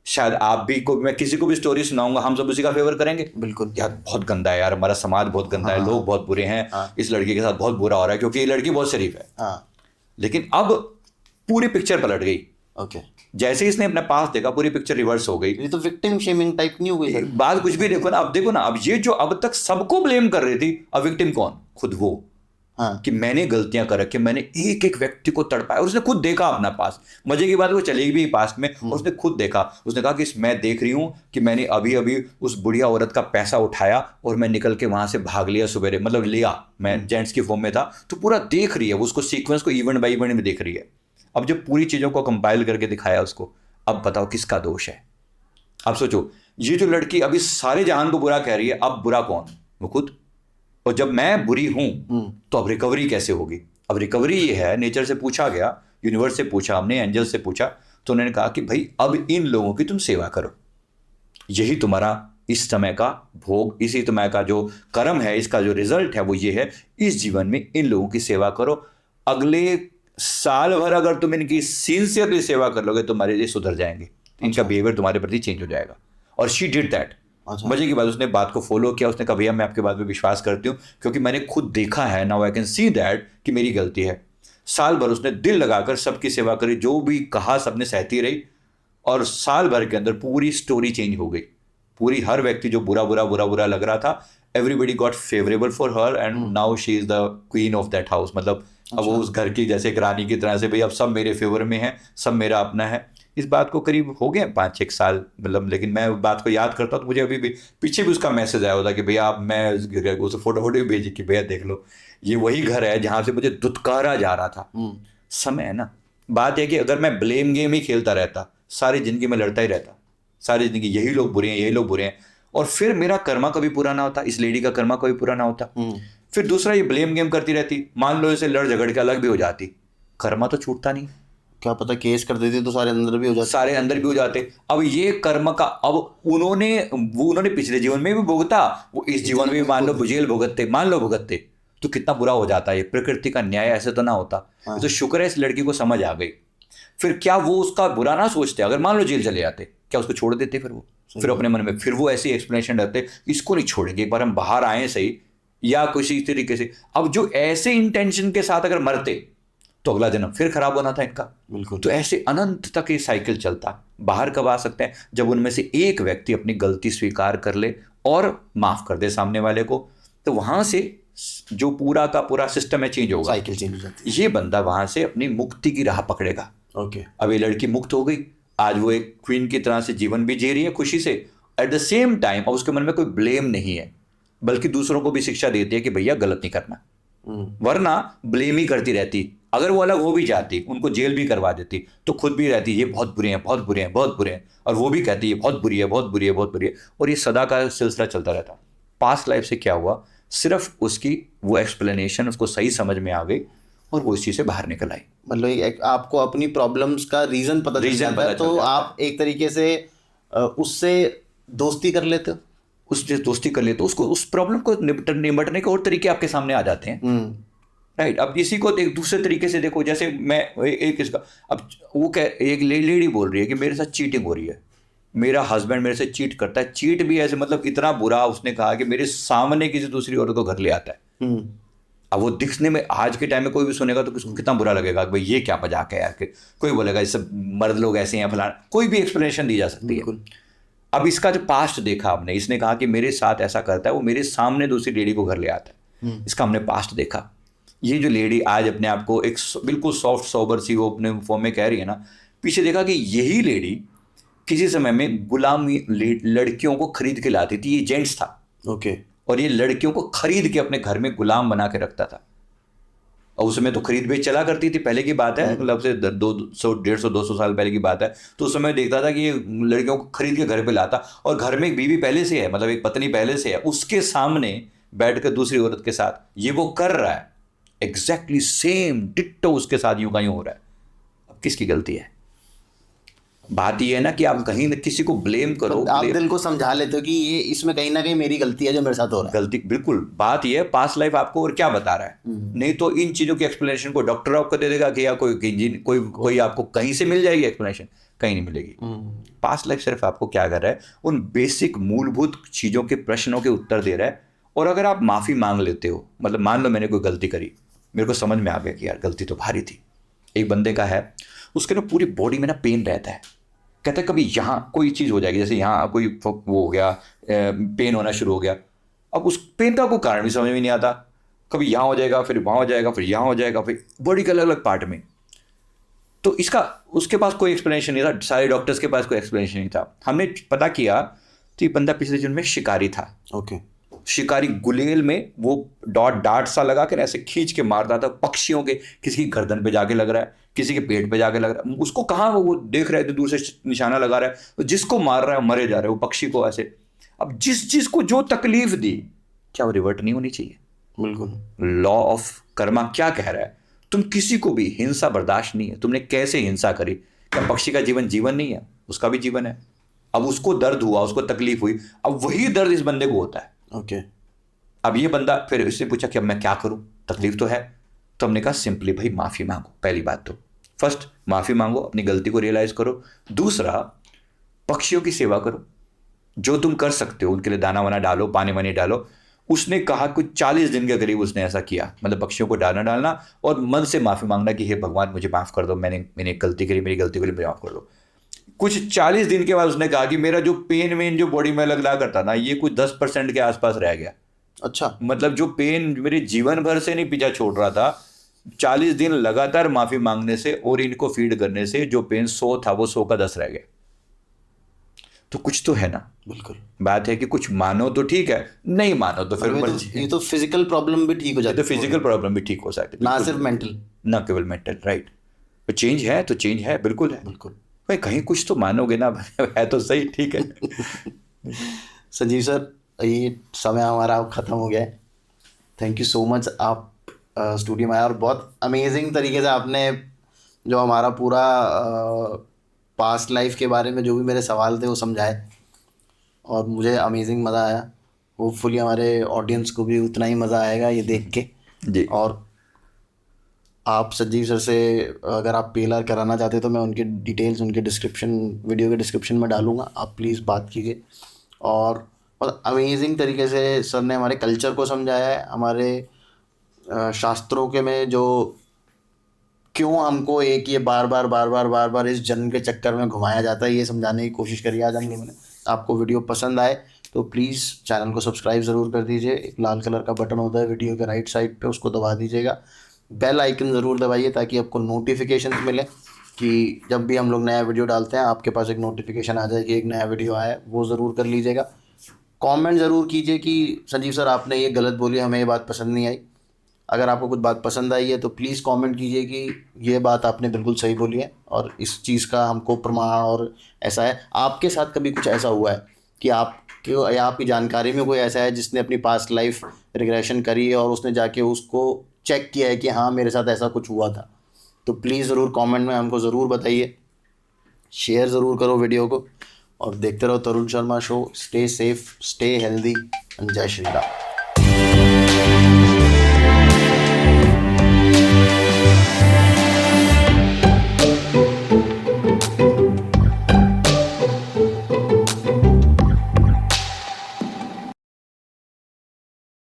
B: शायद आप भी को, मैं किसी को भी स्टोरी सुनाऊंगा, हम सब उसी का फेवर करेंगे।
A: बिल्कुल,
B: यार बहुत गंदा है यार, हमारा समाज बहुत गंदा है, लोग बहुत बुरे हैं, इस लड़की के साथ बहुत बुरा हो रहा है क्योंकि ये लड़की बहुत शरीफ है। लेकिन अब पूरी पिक्चर पलट गई। जैसे इसने अपना पास देखा, पूरी पिक्चर रिवर्स हो गई।
A: ये तो विक्टिम शेमिंग टाइप नहीं हो गई सर?
B: बात कुछ भी देखो ना, अब ये जो अब तक सबको ब्लेम कर रही थी, अब विक्टिम कौन? खुद वो। कि मैंने गलतियां कर रखी, मैंने एक एक व्यक्ति को तड़पाया, और उसने खुद देखा अपना पास। मजे की बात है, वो चलेगी भी पास में, और उसने खुद देखा। उसने कहा कि मैं देख रही हूं कि मैंने अभी अभी उस बुढ़िया औरत का पैसा उठाया और मैं निकल के वहां से भाग लिया सवेरे, मतलब लिया, मैं जेंट्स की फॉर्म में था। तो पूरा देख रही है वो, उसको सीक्वेंस को इवेंट बाई इवेंट में देख रही है। अब जब पूरी चीजों को कंपाइल करके दिखाया उसको, अब बताओ किसका दोष है? अब सोचो, ये जो लड़की अभी सारे जहान को बुरा कह रही है, अब बुरा कौन? वो खुद। और जब मैं बुरी हूं तो अब रिकवरी कैसे होगी? अब रिकवरी ये है, नेचर से पूछा गया, यूनिवर्स से पूछा हमने, एंजल से पूछा, तो उन्होंने कहा कि भाई अब इन लोगों की तुम सेवा करो, यही तुम्हारा इस समय का भोग, इसी समय का जो कर्म है, इसका जो रिजल्ट है वो ये है, इस जीवन में इन लोगों की सेवा करो। अगले साल भर अगर तुम इनकी सिंसियरली सेवा कर लोगे, तुम्हारे लिए सुधर जाएंगे, इनका बिहेवियर तुम्हारे प्रति चेंज हो जाएगा। और शी डिड दैट। मजे की बात, उसने बात को फॉलो किया। उसने कहा भैया मैं आपके बात पे विश्वास करती हूँ क्योंकि मैंने खुद देखा है, now I can see that कि मेरी गलती है। साल भर उसने दिल लगाकर सबकी सेवा करी, जो भी कहा सबने सहती रही, और साल भर के अंदर पूरी स्टोरी चेंज हो गई। पूरी, हर व्यक्ति जो बुरा लग रहा था, everybody got favourable for her, and now she is the queen of that house. मतलब अब वो उस घर की जैसे एक रानी की तरह से, भाई अब सब मेरे फेवर में है, सब मेरा अपना है। इस बात को करीब हो गए 5-6 साल, मतलब, लेकिन मैं बात को याद करता हूँ तो मुझे अभी भी पीछे भी उसका मैसेज आया होता कि भैया आप, मैं उसे फोटो भी भेजी कि भैया देख लो, ये वही घर है जहाँ से मुझे दुत्कारा जा रहा था। समय है ना। बात है कि अगर मैं ब्लेम गेम ही खेलता रहता, सारी जिंदगी में लड़ता ही रहता, सारी जिंदगी यही लोग बुरे हैं, यही लोग बुरे हैं, और फिर मेरा कर्मा कभी पूरा ना होता, इस लेडी का कर्मा कभी पूरा ना होता। फिर दूसरा, ये ब्लेम गेम करती रहती, मान लो इसे लड़ झगड़ के अलग भी हो जाती, कर्मा तो छूटता नहीं,
A: क्या पता केस कर देती तो सारे अंदर भी हो जाते।
B: सारे अंदर भी हो जाते। अब ये कर्म का, अब उन्होंने पिछले जीवन में भी भुगता, वो इस जीवन में भी मान लो जेल भुगतते, तो कितना बुरा हो जाता है। ये प्रकृति का न्याय ऐसे तो ना होता। तो शुक्र है इस लड़की को समझ आ गई। फिर क्या वो उसका बुरा ना सोचते? अगर मान लो जेल चले जाते, क्या उसको छोड़ देते? फिर अपने मन में फिर वो ऐसी एक्सप्लेनेशन रहते, इसको नहीं छोड़ेंगे, एक बार हम बाहर आए सही, या किसी तरीके से। अब जो ऐसे इंटेंशन के साथ अगर मरते तो अगला जन्म फिर खराब होना था इनका।
A: बिल्कुल।
B: तो ऐसे अनंत तक ये साइकिल चलता। बाहर कब आ सकते हैं? जब उनमें से एक व्यक्ति अपनी गलती स्वीकार कर ले और माफ कर दे सामने वाले को, तो वहां से जो पूरा का पूरा सिस्टम है चेंज होगा,
A: साइकिल चेंज हो जाती है।
B: ये बंदा वहां से अपनी मुक्ति की राह पकड़ेगा।
A: ओके।
B: अब ये लड़की मुक्त हो गई, आज वो एक क्वीन की तरह से जीवन भी जी रही है खुशी से। एट द सेम टाइम अब उसके मन में कोई ब्लेम नहीं है, बल्कि दूसरों को भी शिक्षा देती है कि भैया गलत नहीं करना, वरना ब्लेम ही करती रहती। अगर वो अलग हो भी जाती, उनको जेल भी करवा देती, तो खुद भी रहती ये बहुत बुरे हैं, बहुत बुरे हैं, बहुत बुरे हैं, और वो भी कहती है बहुत बुरी है, बहुत बुरी है, बहुत बुरी है, और ये सदा का सिलसिला चलता रहता। पास्ट लाइफ से क्या हुआ? सिर्फ उसकी वो एक्सप्लेनेशन उसको सही समझ में आ गई और वो इस चीज से बाहर निकल आई।
A: मतलब आपको अपनी प्रॉब्लम्स का रीजन पता चल जाता है, तो आप एक तरीके से उससे दोस्ती कर लेते हो।
B: उससे दोस्ती कर लेते हो, उसको उस प्रॉब्लम को निपटने के और तरीके आपके सामने आ जाते हैं। राइट। अब इसी को एक दूसरे तरीके से देखो, जैसे मैं एक इसका, अब वो एक लेडी बोल रही है कि मेरे साथ चीटिंग हो रही है, मेरा हस्बैंड मेरे से चीट करता है। चीट भी ऐसे मतलब इतना बुरा, उसने कहा कि मेरे सामने किसी दूसरी औरत को घर ले आता है। अब वो दिखने में आज के टाइम में कोई भी सुनेगा तो किसको कितना बुरा लगेगा, भाई ये क्या मजाक है यार। कोई बोलेगा ये सब मर्द लोग ऐसे हैं फलाना, कोई भी एक्सप्लेनेशन दी जा सकती है। अब इसका जो पास्ट देखा हमने, इसने कहा कि मेरे साथ ऐसा करता है, वो मेरे सामने दूसरी लेडी को घर ले आता है, इसका हमने पास्ट देखा। ये जो लेडी आज अपने आप को एक बिल्कुल सॉफ्ट सोबर सी वो अपने फॉर्म में कह रही है ना, पीछे देखा कि यही लेडी किसी समय में गुलाम लड़कियों को खरीद के लाती थी। ये जेंट्स था,
A: ओके,
B: और ये लड़कियों को खरीद के अपने घर में गुलाम बना के रखता था। और उस समय तो खरीद बेच चला करती थी, पहले की बात है, मतलब से 150-200 साल पहले की बात है। तो उस समय देखता था कि ये लड़कियों को खरीद के घर पे लाता, और घर में एक बीवी पहले से है, मतलब एक पत्नी पहले से है, उसके सामने बैठकर दूसरी औरत के साथ ये वो कर रहा है, एग्जैक्टली सेम डिट्टो उसके साथ यूं का यूं हो रहा है। अब किसकी गलती है? बात ये है ना कि आप कहीं न किसी को ब्लेम करो,
A: आप दिल को समझा लेते हो कि ये इसमें कहीं ना कहीं मेरी गलती है जो मेरे साथ हो रहा है।
B: गलती बिल्कुल। बात ये है पास्ट लाइफ आपको और क्या बता रहा है। नहीं तो इन चीजों की एक्सप्लेनेशन को डॉक्टर आपको दे देगा कि या कोई आपको कहीं से मिल जाएगी एक्सप्लेनेशन, कहीं नहीं मिलेगी। पास्ट लाइफ सिर्फ आपको क्या कर रहा है, उन बेसिक मूलभूत चीजों के प्रश्नों के उत्तर दे रहा है। और अगर आप माफी मांग लेते हो, मतलब मान लो मैंने कोई गलती करी, मेरे को समझ में आ गया कि यार गलती तो भारी थी। एक बंदे का है, उसके ना पूरी बॉडी में ना पेन रहता है, कहता है कभी यहाँ कोई चीज़ हो जाएगी, जैसे यहाँ कोई वो हो गया, पेन होना शुरू हो गया। अब उस पेन का कोई कारण भी समझ में नहीं आता, कभी यहाँ हो जाएगा, फिर वहाँ हो जाएगा, फिर यहाँ हो जाएगा, फिर बॉडी के अलग अलग पार्ट में। तो इसका उसके पास कोई एक्सप्लेनेशन नहीं था, सारे डॉक्टर्स के पास कोई एक्सप्लेनेशन नहीं था। हमने पता किया तो ये बंदा पिछले जन्म में शिकारी था।
A: ओके।
B: शिकारी गुलेल में वो डार्ट सा लगा कर ऐसे खींच के मारता था पक्षियों के, किसी की गर्दन पे जाके लग रहा है, किसी के पेट पे जाके लग रहा है, उसको कहाँ वो देख रहे थे, दूर से निशाना लगा रहा है, तो जिसको मार रहा है मरे जा रहे हैं वो पक्षी को ऐसे। अब जिस को जो तकलीफ दी, क्या वो रिवर्ट नहीं होनी चाहिए?
A: बिल्कुल।
B: लॉ ऑफ कर्मा क्या कह रहा है, तुम किसी को भी हिंसा बर्दाश्त नहीं है। तुमने कैसे हिंसा करी? क्या पक्षी का जीवन जीवन नहीं है? उसका भी जीवन है। अब उसको दर्द हुआ, उसको तकलीफ हुई, अब वही दर्द इस बंदे को होता है।
A: ओके।
B: अब ये बंदा फिर इससे पूछा कि अब मैं क्या करूं, तकलीफ तो है। तो हमने कहा सिंपली भाई माफी मांगो। पहली बात तो फर्स्ट माफी मांगो, अपनी गलती को रियलाइज करो। दूसरा, पक्षियों की सेवा करो, जो तुम कर सकते हो उनके लिए दाना वाना डालो, पानी वानी डालो। उसने कहा कुछ 40 दिन के करीब उसने ऐसा किया, मतलब पक्षियों को दाना डालना और मन से माफी मांगना कि हे भगवान मुझे माफ कर दो, मैंने गलती करी, मेरी गलती को लिए माफ कर दो। कुछ 40 दिन के बाद उसने कहा कि मेरा जो पेन वेन जो बॉडी में लगा करता था ये कुछ 10% के आसपास रह गया।
A: अच्छा,
B: मतलब जो पेन मेरे जीवन भर से नहीं पीछा छोड़ रहा था, 40 दिन लगातार माफी मांगने से और इनको फीड करने से जो पेन 100 था वो 100 का 10 रह गया। तो कुछ तो है ना।
A: बिल्कुल।
B: बात है कि कुछ मानो तो ठीक है, नहीं मानो तो फिर मर्जी।
A: ये तो फिजिकल प्रॉब्लम भी ठीक हो जाती है,
B: तो फिजिकल प्रॉब्लम भी ठीक हो सकती है,
A: ना सिर्फ मेंटल,
B: ना केवल मेंटल। राइट। चेंज है तो चेंज है, बिल्कुल है।
A: बिल्कुल।
B: भाई कहीं कुछ तो मानोगे ना। है तो सही, ठीक है।
A: संजीव सर, ये समय हमारा अब ख़त्म हो गया है। थैंक यू सो मच, आप स्टूडियो में आए और बहुत अमेजिंग तरीके से आपने जो हमारा पूरा पास्ट लाइफ के बारे में जो भी मेरे सवाल थे वो समझाए, और मुझे अमेजिंग मज़ा आया। होपफुली हमारे ऑडियंस को भी उतना ही मज़ा आएगा ये देख के।
B: जी।
A: और आप संजीव सर से अगर आप पीएलआर कराना चाहते तो मैं उनके डिटेल्स उनके डिस्क्रिप्शन, वीडियो के डिस्क्रिप्शन में डालूंगा, आप प्लीज़ बात कीजिए। और बहुत अमेजिंग तरीके से सर ने हमारे कल्चर को समझाया है, हमारे शास्त्रों के में जो क्यों हमको एक ये बार बार इस जन्म के चक्कर में घुमाया जाता है, ये समझाने की कोशिश करी आज हमने। मैंने आपको वीडियो पसंद आए तो प्लीज़ चैनल को सब्सक्राइब ज़रूर कर दीजिए। एक लाल कलर का बटन होता है वीडियो के राइट साइड पे, उसको दबा दीजिएगा। बेल आइकन ज़रूर दबाइए ताकि आपको नोटिफिकेशन मिले कि जब भी हम लोग नया वीडियो डालते हैं आपके पास एक नोटिफिकेशन आ जाए कि एक नया वीडियो आया है, वो ज़रूर कर लीजिएगा। कमेंट ज़रूर कीजिए कि संजीव सर आपने ये गलत बोली, हमें ये बात पसंद नहीं आई। अगर आपको कुछ बात पसंद आई है तो प्लीज़ कमेंट कीजिए कि ये बात आपने बिल्कुल सही बोली है और इस चीज़ का हमको प्रमाण और ऐसा है। आपके साथ कभी कुछ ऐसा हुआ है कि आपके या आपकी जानकारी में कोई ऐसा है जिसने अपनी पास्ट लाइफ रिग्रेशन करी है और उसने जाके उसको चेक किया है कि हाँ मेरे साथ ऐसा कुछ हुआ था? तो प्लीज़ ज़रूर कमेंट में हमको ज़रूर बताइए, शेयर ज़रूर करो वीडियो को, और देखते रहो Tarun Sharma show. Stay safe, stay healthy, and जय श्री राम।